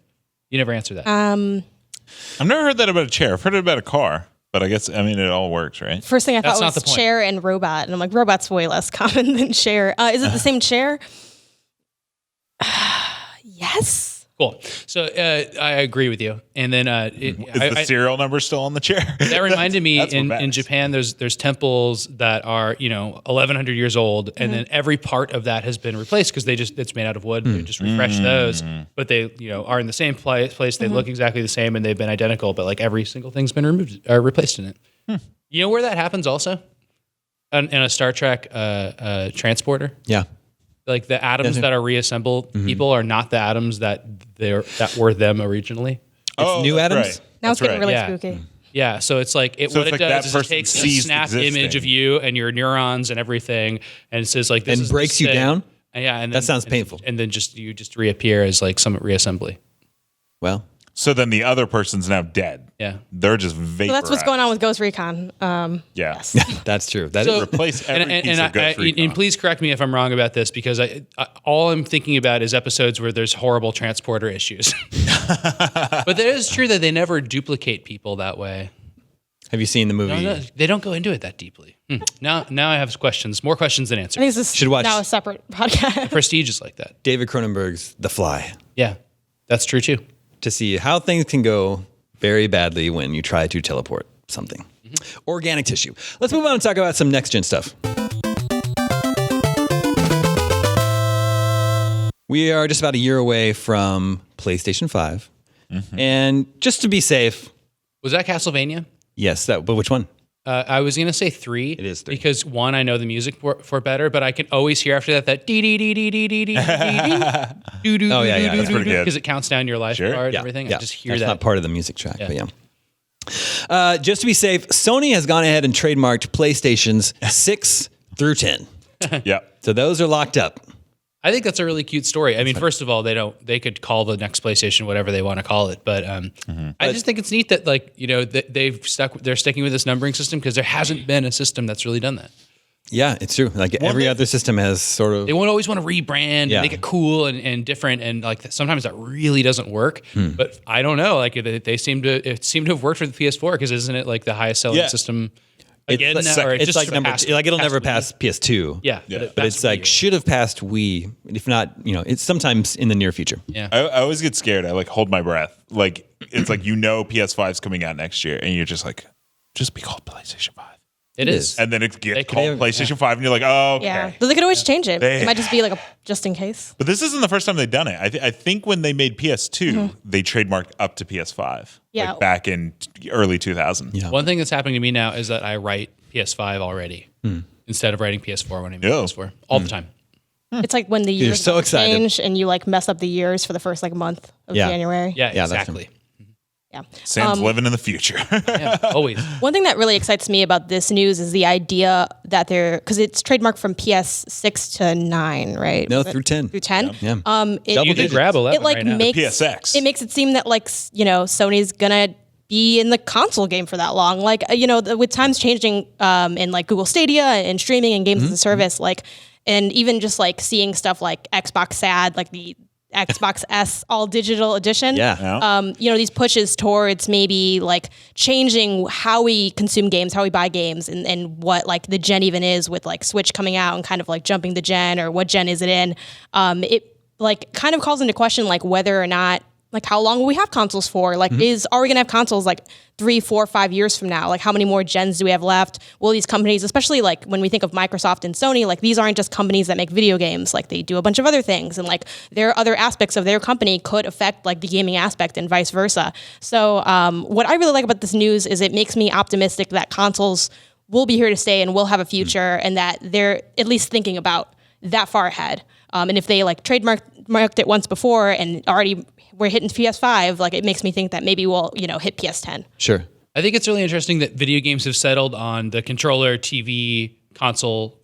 You never answered that. I've never heard that about a chair. I've heard it about a car, but I guess, it all works, right? First thing I That's thought not was the point. chair and robot, and I'm like, robot's way less common than chair. Is it the same chair? Yes. Cool. So I agree with you. And then Is the serial number still on the chair? that reminded me That's what in matters. Japan, there's temples that are 1,100 years old, and then every part of that has been replaced because it's made out of wood. They just refresh those, but they are in the same place. They look exactly the same, and they've been identical, but like every single thing's been removed or replaced in it. You know where that happens also? In a Star Trek transporter. Yeah. Like the atoms that are reassembled people are not the atoms that were them originally. New that's atoms? right. Now it's That's getting right. really Yeah. spooky. Yeah, so it's like So what it's it like that does is it person takes a ceased snap existing. image of you and your neurons and everything, and it says like this And is breaks this you thing. down? Yeah, and That then, sounds painful. And then you just reappear as like some reassembly. Well, So then the other person's now dead. Yeah. They're just So vaporized. that's what's going on with Ghost Recon. Yeah. that's true. That So- is Replace every piece of Ghost Recon. and please correct me if I'm wrong about this, because all I'm thinking about is episodes where there's horrible transporter issues. But it is true that they never duplicate people that way. Have you seen the movie? No, they don't go into it that deeply. Now I have questions, more questions than I answers. think this is Should watch- now a separate podcast. Prestige is like that. David Cronenberg's The Fly, Yeah, that's true too. to see how things can go very badly when you try to teleport something. Organic tissue. Let's move on and talk about some next-gen stuff. We are just about a year away from PlayStation 5. And just to be safe, Was that Castlevania? yes, but which one? I was gonna say 3. It is 3. because 1, I know the music for better, but I can always hear after that dee dee dee dee dee dee dee dee dee. Oh, yeah, that's pretty good. because it counts down your life bar and Yeah, everything. yeah. I just hear That's that. not part of the music track, but yeah. Just to be safe, Sony has gone ahead and trademarked PlayStations 6 through 10. Yeah. So those are locked up. I think that's a really cute story. I mean, first of all, they could call the next PlayStation whatever they want to call it, but I just think it's neat that they're sticking with this numbering system because there hasn't been a system that's really done that. Yeah, it's true. Like every other system has sort of. They won't always want to rebrand and make it cool and different, and like sometimes that really doesn't work. But I don't know. Like it seemed to have worked for the PS4 because isn't it like the highest selling system? Again, It's like number 2. Like it'll never pass PS2. Yeah, but it's like should have passed Wii. If not, it's sometimes in the near future. Yeah, I always get scared. I like hold my breath. Like it's like PS5's coming out next year, and you're just like, just be called PlayStation 5. it is. And then it gets called PlayStation 5, and you're like, oh, okay. Yeah, but they could always change it. It might just be like a just in case. But this isn't the first time they've done it. I think when they made PS2, they trademarked up to PS5. Yeah. Like back in early 2000. Yeah. One thing that's happening to me now is that I write PS5 already instead of writing PS4 when I make PS4 all the time. It's like when the years so excited. change and you like mess up the years for the first like month of January. Yeah, that's exactly. Yeah. Sam's living in the future. Yeah, always. One thing that really excites me about this news is the idea that because it's trademarked from PS6 to 9, right? No, through 10. Through 10. Yeah. You could digits. grab 11 It like right now. makes PSX. it makes it seem that like Sony's gonna be in the console game for that long. Like with times changing in like Google Stadia and streaming and games as a service, like and even just like seeing stuff like Xbox SAD, like the Xbox S all digital edition. Yeah. These pushes towards maybe like changing how we consume games, how we buy games, and what like the gen even is with like Switch coming out and kind of like jumping the gen or what gen is it in. It like kind of calls into question like whether or not like how long will we have consoles for? Like are we gonna have consoles like 3, 4, 5 years from now? Like how many more gens do we have left? Will these companies, especially like when we think of Microsoft and Sony, like these aren't just companies that make video games, like they do a bunch of other things, and like there are other aspects of their company could affect like the gaming aspect and vice versa. So what I really like about this news is it makes me optimistic that consoles will be here to stay and will have a future, and that they're at least thinking about that far ahead. And if they like trademarked it once before and already we're hitting PS5, like it makes me think that maybe we'll, hit PS10. Sure. I think it's really interesting that video games have settled on the controller, TV, console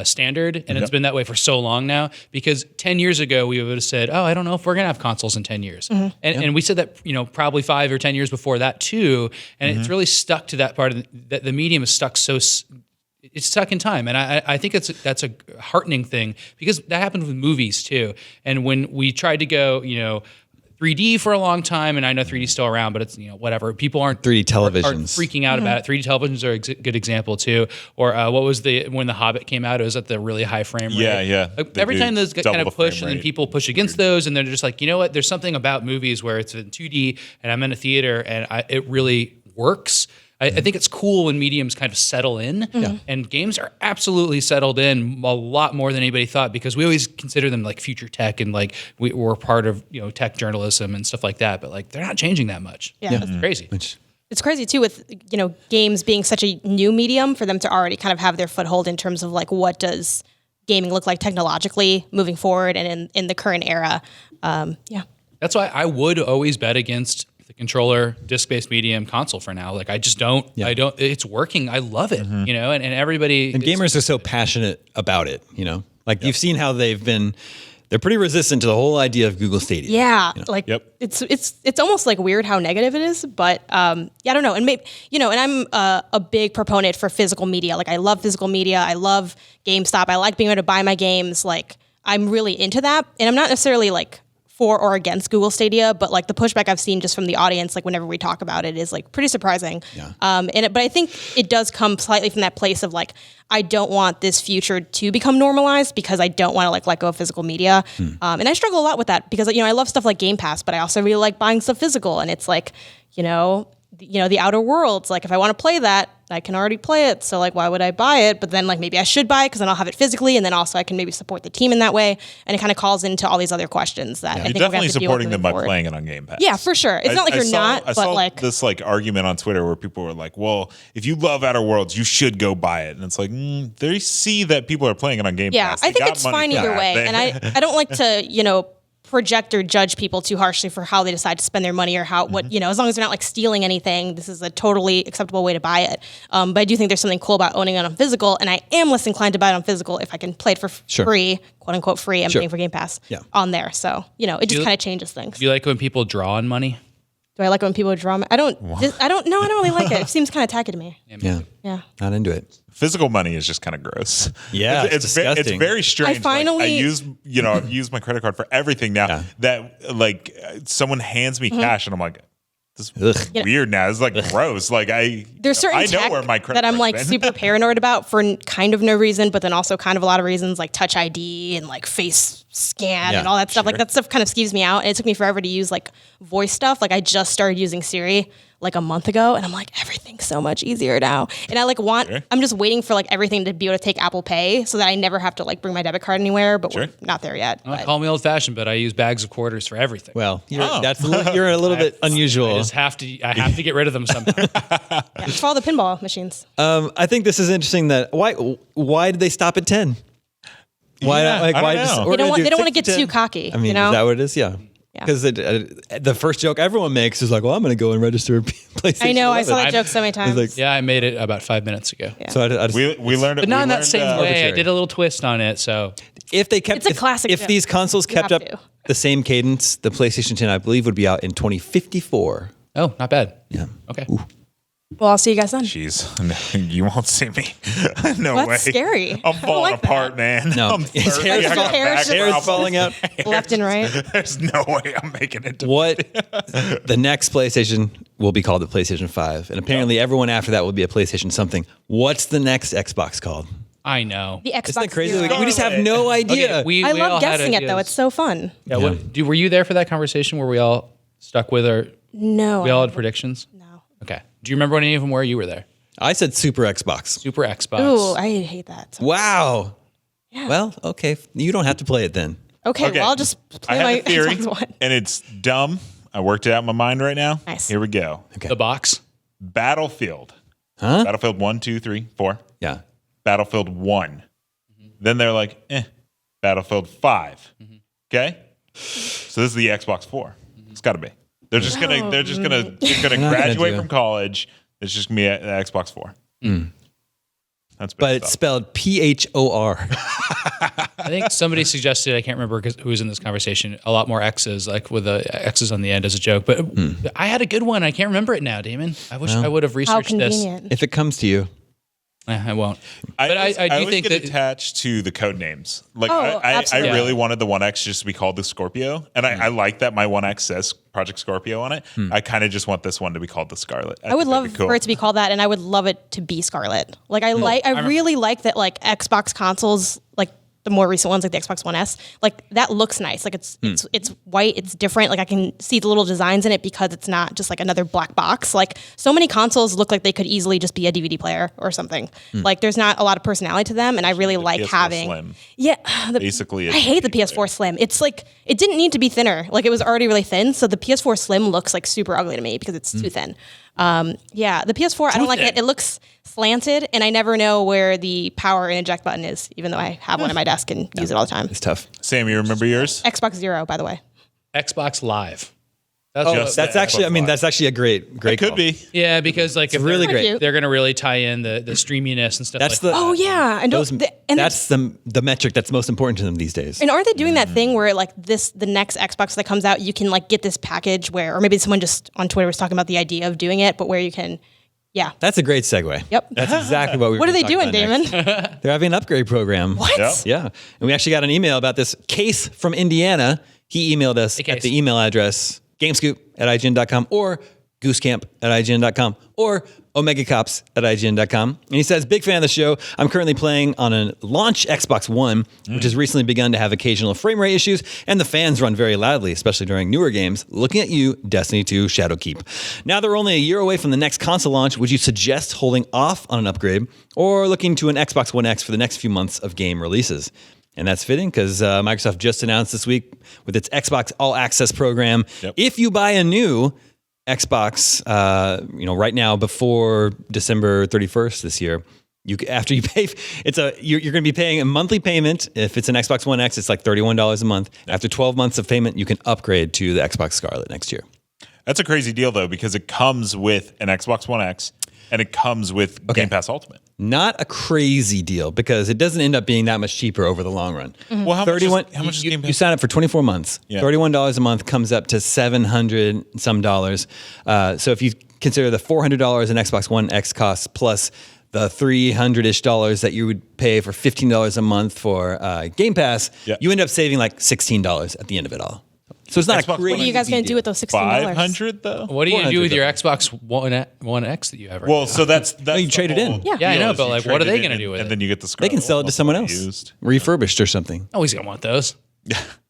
standard, and it's been that way for so long now. Because 10 years ago, we would have said, "Oh, I don't know if we're gonna have consoles in 10 years," and we said that probably 5 or 10 years before that too. And it's really stuck to that part of that the medium is stuck so. It's stuck in time, and I think that's a heartening thing because that happened with movies too. And when we tried to go, 3D for a long time, and I know 3D is still around, but it's whatever. People aren't 3D televisions. aren't freaking out about it. 3D televisions are a good example too. Or what was when The Hobbit came out? It was at the really high frame rate. Yeah. Every time those double kind the of push, frame and then rate. people push against those, and they're just like, you know what? There's something about movies where it's in 2D, and I'm in a theater, and it really works. I think it's cool when mediums kind of settle in, and games are absolutely settled in a lot more than anybody thought because we always consider them like future tech and like we're part of tech journalism and stuff like that. But like they're not changing that much. Yeah. That's crazy. It's crazy too with games being such a new medium for them to already kind of have their foothold in terms of like what does gaming look like technologically moving forward and in the current era. That's why I would always bet against the controller, disc-based medium console for now. Like I just don't. I don't. It's working. I love it. And everybody. And gamers are so passionate about it. Like you've seen how they're pretty resistant to the whole idea of Google Stadia. Yeah, it's almost like weird how negative it is, but I don't know. And maybe and I'm a big proponent for physical media. Like I love physical media. I love GameStop. I like being able to buy my games. Like I'm really into that, and I'm not necessarily like for or against Google Stadia, but like the pushback I've seen just from the audience, like whenever we talk about it, is like pretty surprising. Yeah. But I think it does come slightly from that place of like, I don't want this future to become normalized because I don't want to like let go of physical media. And I struggle a lot with that because I love stuff like Game Pass, but I also really like buying stuff physical. And it's like, the Outer Worlds, like if I want to play that, I can already play it. So like, why would I buy it? But then like maybe I should buy it because then I'll have it physically, and then also I can maybe support the team in that way. And it kind of calls into all these other questions that I You're think we're gonna definitely have to deal with supporting them moving by forward. playing it on Game Pass. Yeah, for sure. It's not like you're not, but saw like this like argument on Twitter where people were like, "Well, if you love Outer Worlds, you should go buy it." And it's like, they see that people are playing it on Game yeah, Pass. I They think got it's money fine for either that. way. They- And I don't like to, project or judge people too harshly for how they decide to spend their money or how as long as they're not like stealing anything, this is a totally acceptable way to buy it. But I do think there's something cool about owning it on physical, and I am less inclined to buy it on physical if I can play it for free, quote unquote free. I'm paying for Game Pass on there, so it just kind of changes things. Do you like when people draw on money? Do I like when people draw? I don't really like it. It seems kind of tacky to me. Yeah. Not into it. Physical money is just kind of gross. Yeah, it's disgusting. It's very strange. I finally- I've used my credit card for everything now. Yeah. That like someone hands me cash and I'm like, this Ugh. is weird now. It's like gross. Like There's certain I know tech where my credit that I'm card's like been. super paranoid about for kind of no reason, but then also kind of a lot of reasons, like Touch ID and like face scan and all that stuff. Like that stuff kind of skeeves me out, and it took me forever to use like voice stuff. Like I just started using Siri like a month ago, and I'm like, everything's so much easier now. And I like I'm just waiting for like everything to be able to take Apple Pay so that I never have to like bring my debit card anywhere. But we're not there yet. Well, call me old fashioned, but I use bags of quarters for everything. Well, you're a little bit unusual. I just have to get rid of them somehow. Just follow the pinball machines. I think this is interesting. That why did they stop at 10? Why I don't know. They don't want to get too cocky. I mean, is that what it is? Yeah. Because the first joke everyone makes is like, "Well, I'm going to go and register a PlayStation." I know. I saw 11. that joke so many times. like- Yeah, I made it about 5 minutes ago. Yeah. So I just, we learned it. But not we in that learned, same way. I arbitrary. did a little twist on it. So if they kept, It's a classic If joke. these consoles You kept have up to. the same cadence, the PlayStation 10, I believe, would be out in 2054. not bad. Yeah. Okay. Well, I'll see you guys then. Jeez, you won't see me. No Well, way. that's scary. I'm falling like that. apart, man. No, I'm his 30, hair's I got hair's back just- Hair's problems. falling out. Left and right. There's no way I'm making it to What the next PlayStation will be called the PlayStation 5, and apparently everyone after that will be a PlayStation something. What's the next Xbox called? I know. The Xbox Isn't that crazy? Zero. We just have no idea. Okay, I we all love had guessing it though. ideas. It's so fun. Yeah. Were you there for that conversation where we all stuck with our? No. We all had predictions. No. Okay. Do you remember any of them where you were there? I said Super Xbox. Super Xbox. Ooh, I hate that. Wow. Well, okay. You don't have to play it then. Okay, Okay. well, I'll just I play have my a theory, Xbox One. and it's dumb. I worked it out in my mind right now. Nice. Here we go. The box. Battlefield. Huh? Battlefield 1, 2, 3, 4. Yeah. Battlefield 1. Then they're like, Battlefield 5. Okay? So this is the Xbox 4. It's got to be. They're just gonna not gonna graduate do from it. college. It's just gonna be the Xbox 4. That's But big it's stuff. spelled PHOR. I think somebody suggested, I can't remember who was in this conversation, a lot more X's, like with the X's on the end as a joke. But I had a good one. I can't remember it now, Damon. I wish I would have How researched this. convenient. If it comes to you. I won't. I But always- I do always think get that attached to the code names. Like Oh, I absolutely. really wanted the 1X just to be called the Scorpio, and I like that my 1X says Project Scorpio on it. I kind of just want this one to be called the Scarlet. I would think that'd love be cool. for it to be called that, and I would love it to be Scarlet. Like I really like that. Like Xbox consoles, like the more recent ones, like the Xbox One S, like that looks nice. Like it's white, it's different. Like I can see the little designs in it because it's not just like another black box. Like so many consoles look like they could easily just be a DVD player or something. Like there's not a lot of personality to them, and I really like PS4 having. Slim. Yeah, Basically, I hate the PS4 Slim. It's like it didn't need to be thinner. Like it was already really thin, so the PS4 Slim looks like super ugly to me because it's too thin. Yeah, the PS4 I don't like it. It looks slanted, and I never know where the power and eject button is, even though I have one at my desk and use it all the time. It's tough. Sam, you remember yours? Xbox Zero, by the way. Xbox Live. Just That's the actually, I mean, Xbox that's actually a great It could call. be. Yeah, because like if really they're- great. they're going to really tie in the streaminess and stuff That's like the that. Oh yeah, and those, and that's the metric that's most important to them these days. And aren't they doing that thing where like the next Xbox that comes out, you can like get this package where, or maybe someone just on Twitter was talking about the idea of doing it, but where you can, yeah. That's a great segue. Yep. That's exactly what we were What are they gonna talk doing, about Damon? next. They're having an upgrade program. What? Yep. Yeah. And we actually got an email about this. Case from Indiana. He emailed us Case. at the email address gamescoop@ign.com or goosecamp at IGN.com or omegacops@IGN.com. And he says, big fan of the show. I'm currently playing on a launch Xbox One, which has recently begun to have occasional frame rate issues, and the fans run very loudly, especially during newer games. Looking at you, Destiny 2 Shadowkeep. Now they're only a year away from the next console launch. Would you suggest holding off on an upgrade or looking to an Xbox One X for the next few months of game releases? And that's fitting because Microsoft just announced this week with its Xbox All Access program, if you buy a new Xbox, right now before December 31st this year, after you pay, you're going to be paying a monthly payment. If it's an Xbox One X, it's like $31 a month. After 12 months of payment, you can upgrade to the Xbox Scarlet next year. That's a crazy deal though, because it comes with an Xbox One X and it comes with Game Pass Ultimate. Not a crazy deal because it doesn't end up being that much cheaper over the long run. Well, how much is Game Pass? You sign up for 24 months. Yeah. $31 a month comes up to $700 some dollars. So if you consider the $400 an Xbox One X costs plus the $300-ish that you would pay for $15 a month for Game Pass, you end up saving like $16 at the end of it all. So it's not Xbox a crazy. What are you guys going to do with those $16? $500 though? What are you going to do with your Xbox One X that you have right now? Well, so that's you trade it in. Yeah, I know, but like, what are they going to do with it? And then you get the Scarlet. They can sell it to someone else, refurbished or something. Oh, he's going to want those.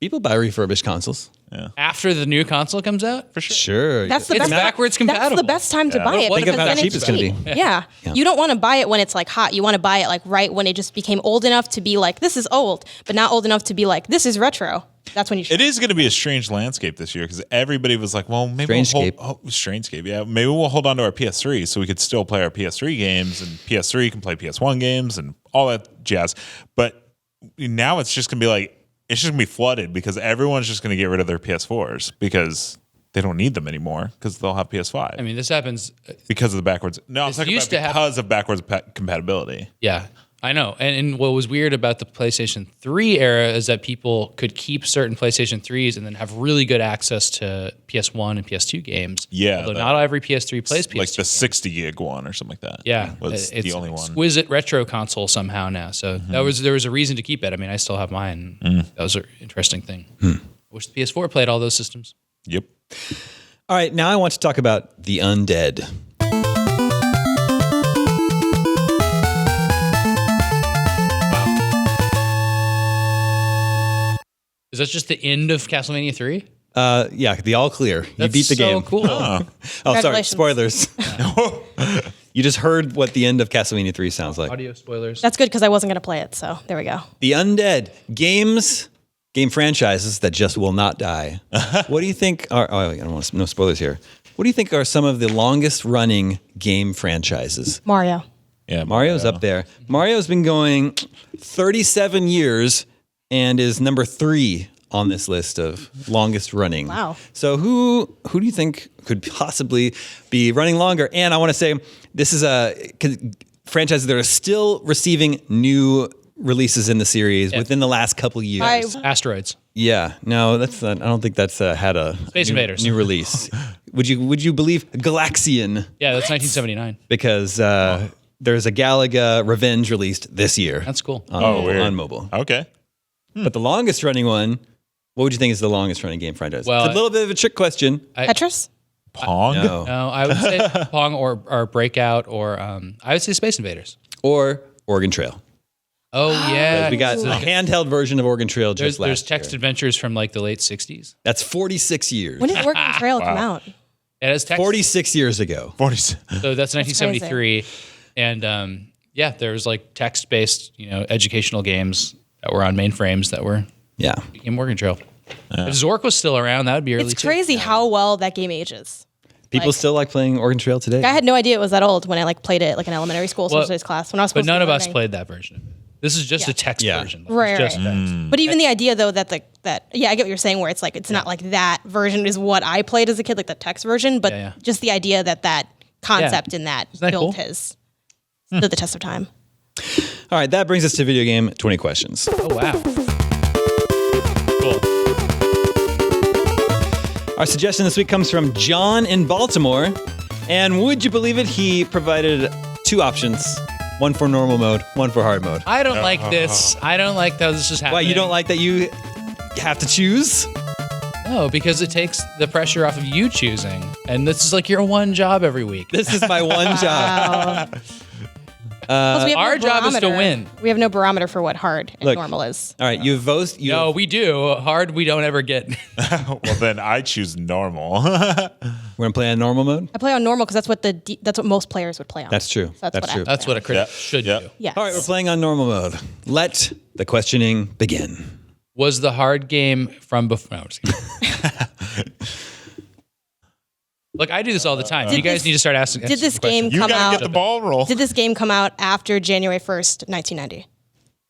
People buy refurbished consoles. After the new console comes out? For sure. Sure. That's the It's best. backwards compatible. That's the best time to buy it. Think because about how then cheap it's gonna be. Yeah. You don't want to buy it when it's like hot. You want to buy it like right when it just became old enough to be like, this is old, but not old enough to be like, this is retro. That's when you should. It is going to be a strange landscape this year because everybody was like, well, maybe Strangescape, yeah. Maybe we'll hold on to our PS3 so we could still play our PS3 games and PS3 can play PS1 games and all that jazz. But now it's just going to be like, it's just going to be flooded because everyone's just going to get rid of their PS4s because they don't need them anymore because they'll have PS5. I mean, this happens because of the backwards. No, I'm talking used about to because of backwards compatibility. Yeah, I know. And what was weird about the PlayStation 3 era is that people could keep certain PlayStation 3s and then have really good access to PS1 and PS2 games. Yeah. Although not every PS3 plays PS2 like the games. 60 gig one or something like that. Yeah. Was it's the only an one. exquisite retro console somehow now. So there was a reason to keep it. I mean, I still have mine. That was an interesting thing. I wish the PS4 played all those systems. Yep. All right, now I want to talk about the undead. Is that just the end of Castlevania 3? Yeah, the all clear. You beat the so game. Cool. Oh, sorry. Congratulations. Spoilers. You just heard what the end of Castlevania 3 sounds like. Audio spoilers. That's good because I wasn't going to play it. So there we go. The undead game franchises that just will not die. What do you think are? Oh, I don't want no spoilers here. What do you think are some of the longest running game franchises? Mario. Yeah. Mario's up there. Mario's been going 37 years and is number 3 on this list of longest running. Wow. So who do you think could possibly be running longer? And I want to say this is a franchise that are still receiving new releases in the series within the last couple years. Asteroids. Yeah, no, that's not, I don't think that's had a Space Invaders. new release. Would you believe Galaxian? Yeah, that's 1979. Because there's a Galaga Revenge released this year. That's cool. weird. On mobile. Okay. But the longest running one, what would you think is the longest running game franchise? Well, it's a little bit of a trick question. Tetris? Pong? No. No, I would say Pong or Breakout or I would say Space Invaders. Or Oregon Trail. Oh, yeah. We got a handheld version of Oregon Trail just There's last text year. adventures from like the late 60s. That's 46 years. When did Oregon Trail come out? It has text. 46 years ago. 40. So that's 1973. And there was like text-based, educational games that were on mainframes that became Oregon Trail. If Zork was still around, that would be early It's too. crazy how well that game ages. People still like playing Oregon Trail today. I had no idea it was that old when I played it like in elementary school social studies class when I was But supposed to none be of us learning. played that version. This is just a text version. It's Right, just right. text. But even the idea though that I get what you're saying where it's like it's not like that version is what I played as a kid, like the text version, but just the idea that concept in that Isn't that built cool? has stood the test of time. All right, that brings us to video game 20 questions. Oh, wow. Cool. Our suggestion this week comes from John in Baltimore. And would you believe it? He provided 2 options. One for normal mode, one for hard mode. I don't like this. I don't like how this is happening. Why, you don't like that you have to choose? No, because it takes the pressure off of you choosing. And this is like your one job every week. This is my one job. Plus, we have our job is to barometer. win. We have no barometer for what hard and Look. normal is. All right, you vote. No, we do. Hard, we don't ever get. Well, then I choose normal. We're gonna play on normal mode. I play on normal because that's what most players would play on. That's true. So That's what I true. play That's what a on. critic Yeah. should Yeah. do. Yes. All right, we're playing on normal mode. Let the questioning begin. Was the hard game from before? No, I'm just kidding. Look, I do this all the time. You guys need to start asking. Did this game You come gotta out? get the ball roll. Did this game come out after January 1st, 1990?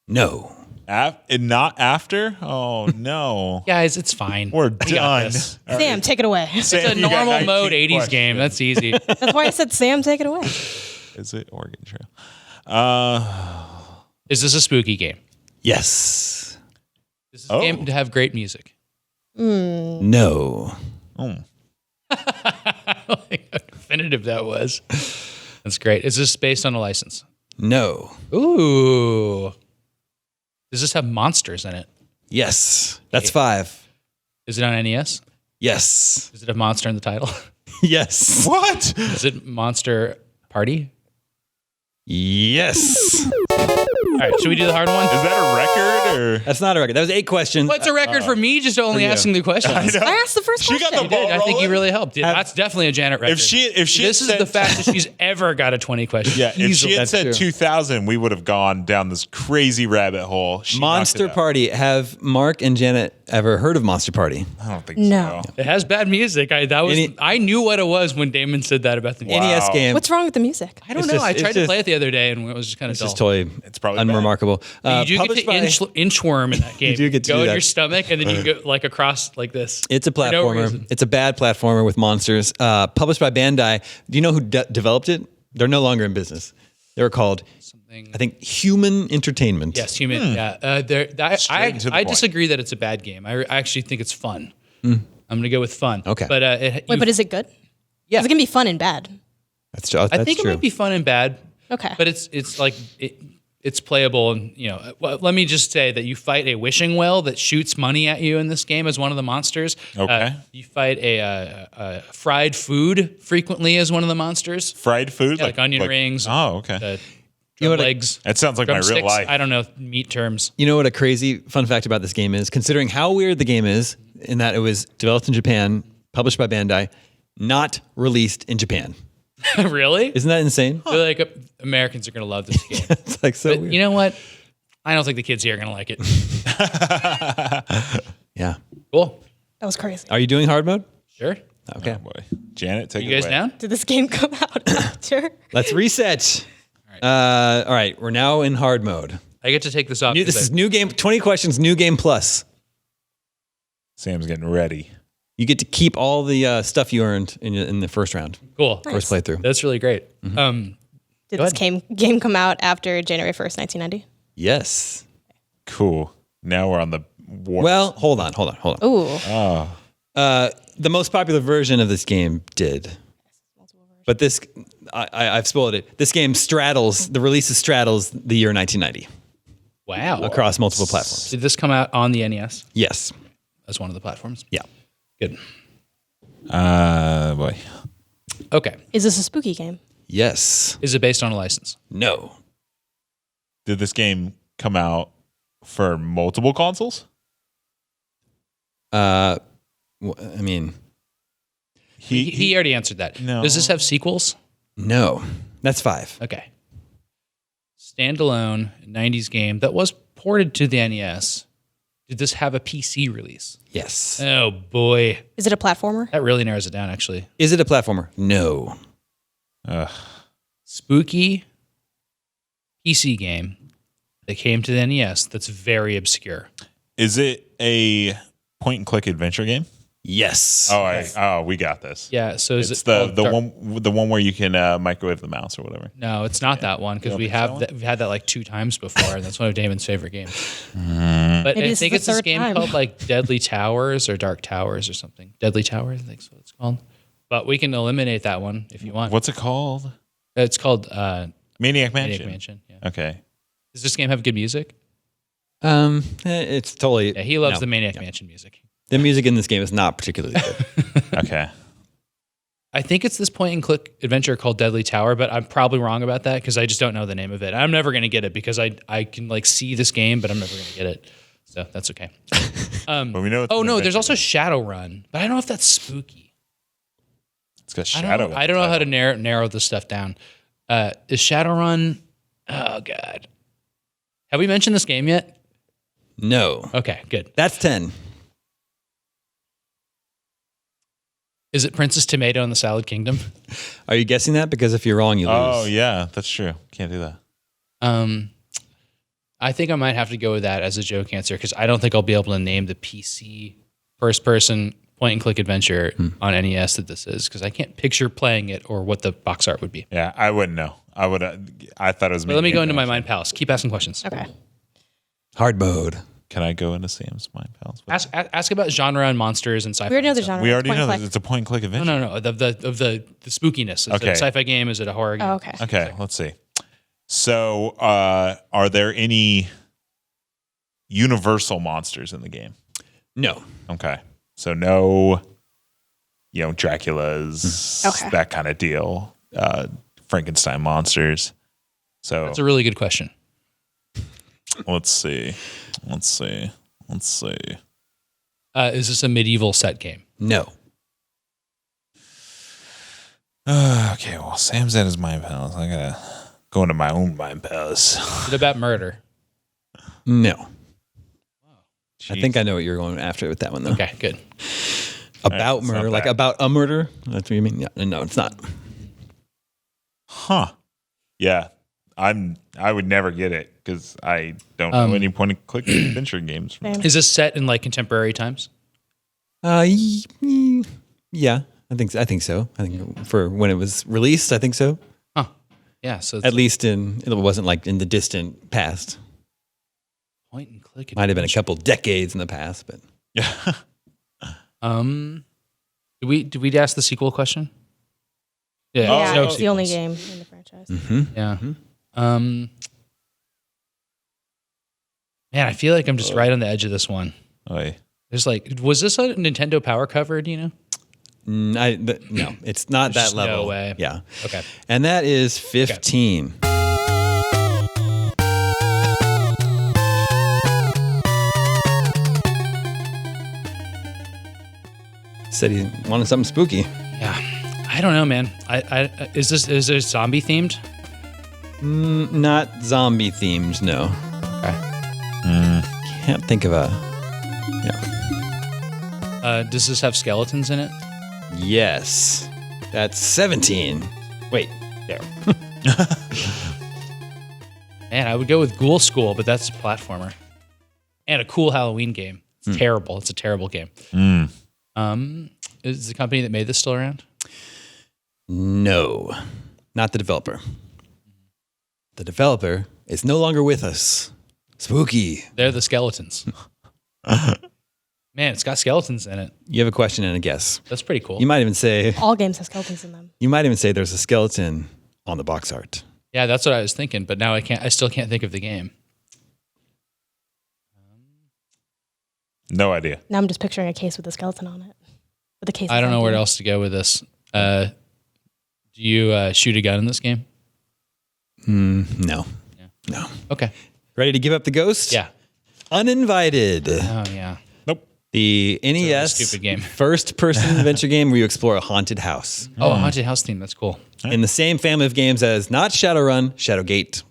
No. And not after? Oh no. Guys, it's fine. We're We got done. this. Sam, take it away. It's a normal mode 80s game. That's easy. That's why I said, Sam, take it away. Is it Oregon Trail? Is this a spooky game? Yes. Does this game have great music? No. How definitive that was. That's great. Is this based on a license? No. Ooh. Does this have monsters in it? Yes. That's 5. Is it on NES? Yes. Does it have monster in the title? Yes. What? Is it Monster Party? Yes. All right, should we do the hard one? Is that a record or? That's not a record. That was 8 questions. What's a record for me just only asking the questions? I asked the first She question. got the ball I think you rolling? really helped. That's definitely a Janet record. If she This is had the said- fact that she's ever got a 20 question. Yeah, if she had That's said true. 2000, we would have gone down this crazy rabbit hole. She knocked Monster it out. Party. Have Mark and Janet ever heard of Monster Party? I don't think No. so. It has bad music. I knew what it was when Damon said that about the music. NES game. What's wrong with the music? I don't It's know. just- I it's tried to just- play it the other day and it was just kind of It's dull. just totally It's probably unremarkable. You do get Published to by- inchworm in that game. do get to go do in that. your stomach and then you go like across like this. It's a For no platformer. reason. It's a bad platformer with monsters. Published by Bandai. Do you know who developed it? They're no longer in business. They were called, I think, Human Entertainment. Yes, human. Yeah, Straight to the I point. disagree that it's a bad game. I actually think it's fun. I'm going to go with fun. Okay. but Wait, but is it good? Yeah. Is it going to be fun and bad? That's true. I think it might be fun and bad. Okay. But it's like it's playable, and well, let me just say that you fight a wishing well that shoots money at you in this game as one of the monsters. Okay. You fight a fried food frequently as one of the monsters, Fried food? like onion rings. Oh, okay. Drum know what I- legs. That sounds like my real drumsticks. life. I don't know meat terms. You know what a crazy fun fact about this game is? Considering how weird the game is, in that it was developed in Japan, published by Bandai, not released in Japan. Really? Isn't that insane? I feel like Americans are going to love this game. It's like so But weird. you know what? I don't think the kids here are going to like it. Yeah. Cool. That was crazy. Are you doing hard mode? Sure. Okay. Oh, boy. Janet, take You it guys away. down? Did this game come out after? Let's reset. All right. We're now in hard mode. I get to take this off. This is new game. 20 questions. New game plus. Sam's getting ready. You get to keep all the stuff you earned in the first round, cool. first playthrough. That's really great. Did Go this game come out after January 1st, 1990? Yes. Cool. Now we're on the war. Well, hold on. Ooh. The most popular version of this game did. But this, I've spoiled it. This game straddles, the release straddles the year 1990 Wow. across multiple platforms. Did this come out on the NES Yes. as one of the platforms? Yeah. Good. boy. Okay. Is this a spooky game? Yes. Is it based on a license? No. Did this game come out for multiple consoles? I mean, He already answered that. No. Does this have sequels? no. That's 5. Okay. Standalone 90s game that was ported to the NES. Did this have a PC release? Yes. Oh boy. Is it a platformer? That really narrows it down actually. Is it a platformer? No. Spooky PC game that came to the NES that's very obscure. Is it a point and click adventure game? Yes. We got this. Yeah, so is It's it the called the one where you can microwave the mouse or whatever. No, it's not that one because don't we think have so? that, we've had that like 2 times before, and that's one of Damon's favorite games. But Maybe I this think is it's the this third game time. called like Deadly Towers or Dark Towers or something. Deadly Towers, I think is what it's called. But we can eliminate that one if you want. What's it called? It's called Maniac Mansion. Maniac Mansion. Yeah. Okay. Does this game have good music? It's totally. Yeah, he loves no. the Maniac Mansion music. The music in this game is not particularly good. Okay. I think it's this point and click adventure called Deadly Tower, but I'm probably wrong about that because I just don't know the name of it. I'm never going to get it because I can like see this game, but I'm never going to get it. So that's okay. But we know. Oh no, there's also Shadowrun, but I don't know if that's spooky. It's got Shadow. I don't know how to narrow this stuff down. Is Shadowrun? Oh god, have we mentioned this game yet? No. Okay, good. That's 10. Is it Princess Tomato in the Salad Kingdom? Are you guessing that? Because if you're wrong, you lose. Oh yeah, that's true. Can't do that. I think I might have to go with that as a joke answer because I don't think I'll be able to name the PC first-person point-and-click adventure on NES that this is because I can't picture playing it or what the box art would be. Yeah, I wouldn't know. I thought it was. But let me go into my mind palace. Keep asking questions. Okay. Hard mode. Can I go into Sam's mind palace? Ask about genre and monsters and sci-fi. We already know and the stuff. genre. We already Point know and that it's a point-and-click adventure. No. Of the spookiness. Is it Okay. a sci-fi game? Is it a horror game? Oh, okay. Okay, let's see. So, are there any universal monsters in the game? No. Okay, so no, Dracula's, Okay. that kind of deal. Frankenstein monsters. So That's a really good question. let's see. Is this a medieval set game? No. Okay, well, Sam's at his mind palace. I gotta go into my own mind palace. Is it about murder? No. I Jeez. think I know what you're going after with that one, though. Okay, good. About it's not murder, like bad. about a murder? That's what you mean? Yeah. No, it's not. Huh. Yeah. I would never get it because I don't know any point and click adventure games. Same. Is this set in like contemporary times? Yeah, I think so. I think for when it was released, I think so. Huh. Yeah. So it's At least it wasn't like in the distant past. point and click. Might have been a couple decades in the past, but Yeah. Did we ask the sequel question? Yeah. Oh, Yeah, no it's the only sequels. game in the franchise. Yeah. Man, I feel like I'm just right on the edge of this one. Oy. There's like, was this a Nintendo Power cover? Do you know? no, it's not There's that just no level. way. Yeah. Okay. And that is 15. Said he wanted something spooky. Yeah. I don't know, man. Is this zombie themed? Not zombie themed, no. Okay. Can't think of a. Yeah. Does this have skeletons in it? Yes. That's 17. Wait, there. Man, I would go with Ghoul School, but that's a platformer. And a cool Halloween game. It's terrible. It's a terrible game. Is the company that made this still around? No, not the developer. The developer is no longer with us. Spooky. They're the skeletons. Man, it's got skeletons in it. You have a question and a guess. That's pretty cool. You might even say All games have skeletons in them. there's a skeleton on the box art. Yeah, that's what I was thinking, but now I still can't think of the game. No idea. Now I'm just picturing a case with a skeleton on it. With the case. I don't know empty. where else to go with this. Do you shoot a gun in this game? No. No. Okay. Ready to give up the ghost? Yeah. Uninvited. Oh, yeah. Nope. The NES stupid game. first-person adventure game where you explore a haunted house. Oh, a haunted house theme. That's cool. In the same family of games as not Shadowrun, Shadowgate.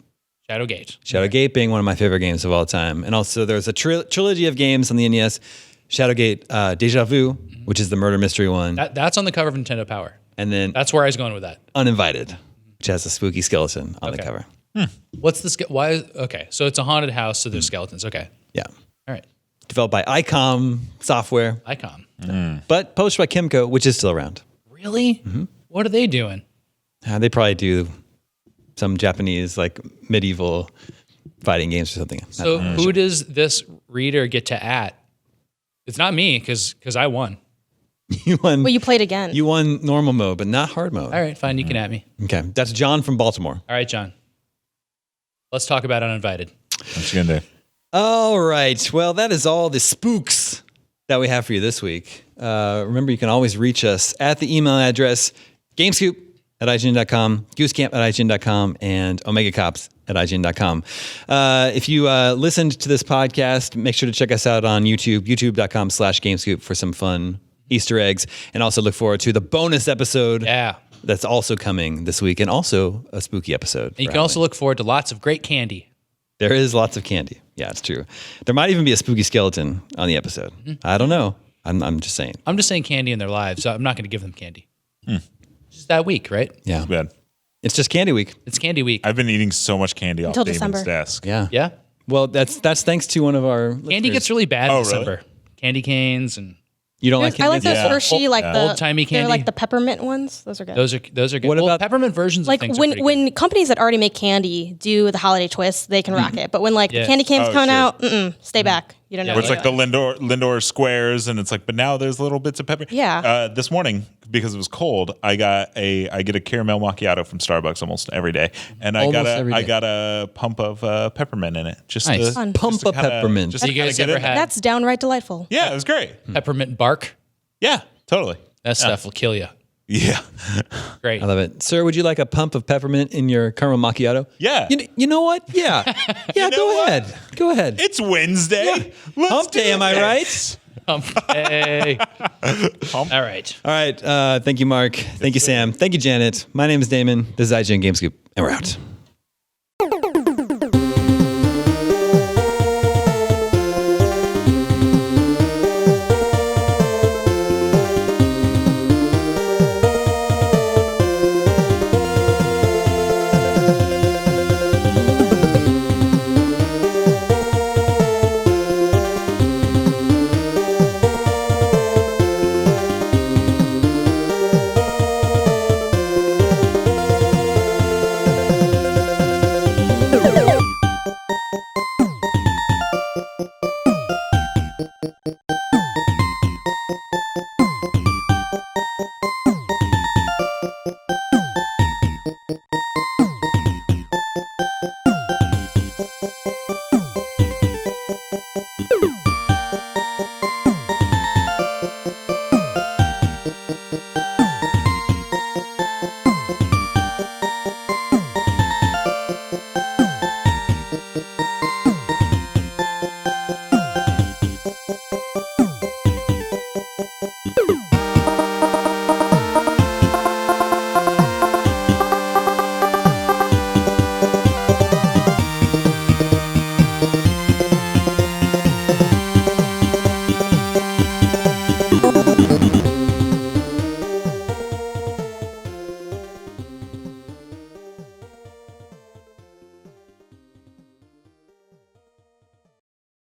Shadowgate. Shadowgate being one of my favorite games of all time. And also there's a trilogy of games on the NES. Shadowgate Deja Vu, which is the murder mystery one. That's on the cover of Nintendo Power. And then That's where I was going with that. Uninvited, which has a spooky skeleton on the Okay. cover. What's the okay? So it's a haunted house, so there's skeletons. Okay. Yeah. All right. Developed by ICOM Software, Icon. but published by Kimco, which is still around. Really? What are they doing? They probably do some Japanese like medieval fighting games or something. So who does this reader get to at? It's not me because I won. You won. Well, you played again. You won normal mode, but not hard mode. All right, fine. You can at me. Okay, that's John from Baltimore. All right, John. Let's talk about Uninvited. What you gonna do? All right. Well, that is all the spooks that we have for you this week. Remember, you can always reach us at the email address gamescoop@ign.com, goosecamp@ign.com, and omegacops@ign.com. If you listened to this podcast, make sure to check us out on YouTube, youtube.com/gamescoop for some fun Easter eggs, and also look forward to the bonus episode. Yeah. That's also coming this week, and also a spooky episode. And you can also look forward to lots of great candy. There is lots of candy. Yeah, it's true. There might even be a spooky skeleton on the episode. I don't know. I'm just saying. I'm just saying candy in their lives. I'm not going to give them candy. Just that week, right? Yeah. Bad. It's just candy week. It's candy week. I've been eating so much candy off Until Damon's December. desk. Yeah. Yeah. Well, that's thanks to one of our Candy listeners. gets really bad in Oh, really? December. Candy canes and You don't like I like candy? those Yeah. Hershey, like the Old-timey They're candy. like the peppermint ones. Those are good. those are good. What Well, about- peppermint versions like of things? when companies that already make candy do the holiday twist, they can rock it. But when like Yeah. the candy cane's Oh, coming sure. out, stay back. You don't know. Yeah, Where it's like- like the Lindor squares, and it's like, but now there's little bits of pepper. Yeah. This morning, because it was cold, I get a caramel macchiato from Starbucks almost every day, and I Almost every day. got a pump of peppermint in it. Just Nice. to, Fun. Pump just to of kinda- peppermint. Just Do to you guys kinda get ever in. have That's downright delightful. Yeah, it was great. peppermint bark? Yeah, totally. That stuff will kill you. Yeah, Great. I love it. Sir, would you like a pump of peppermint in your caramel macchiato? Yeah. You know what? Yeah. Yeah, know go what? ahead. Go ahead. it's Wednesday. Let's Hump do day, am I it. right? Hey. All right. All right. Thank you, Mark. Thank you, Sam. Thank you, Janet. My name is Damon. This is IGN Game Scoop, and we're out.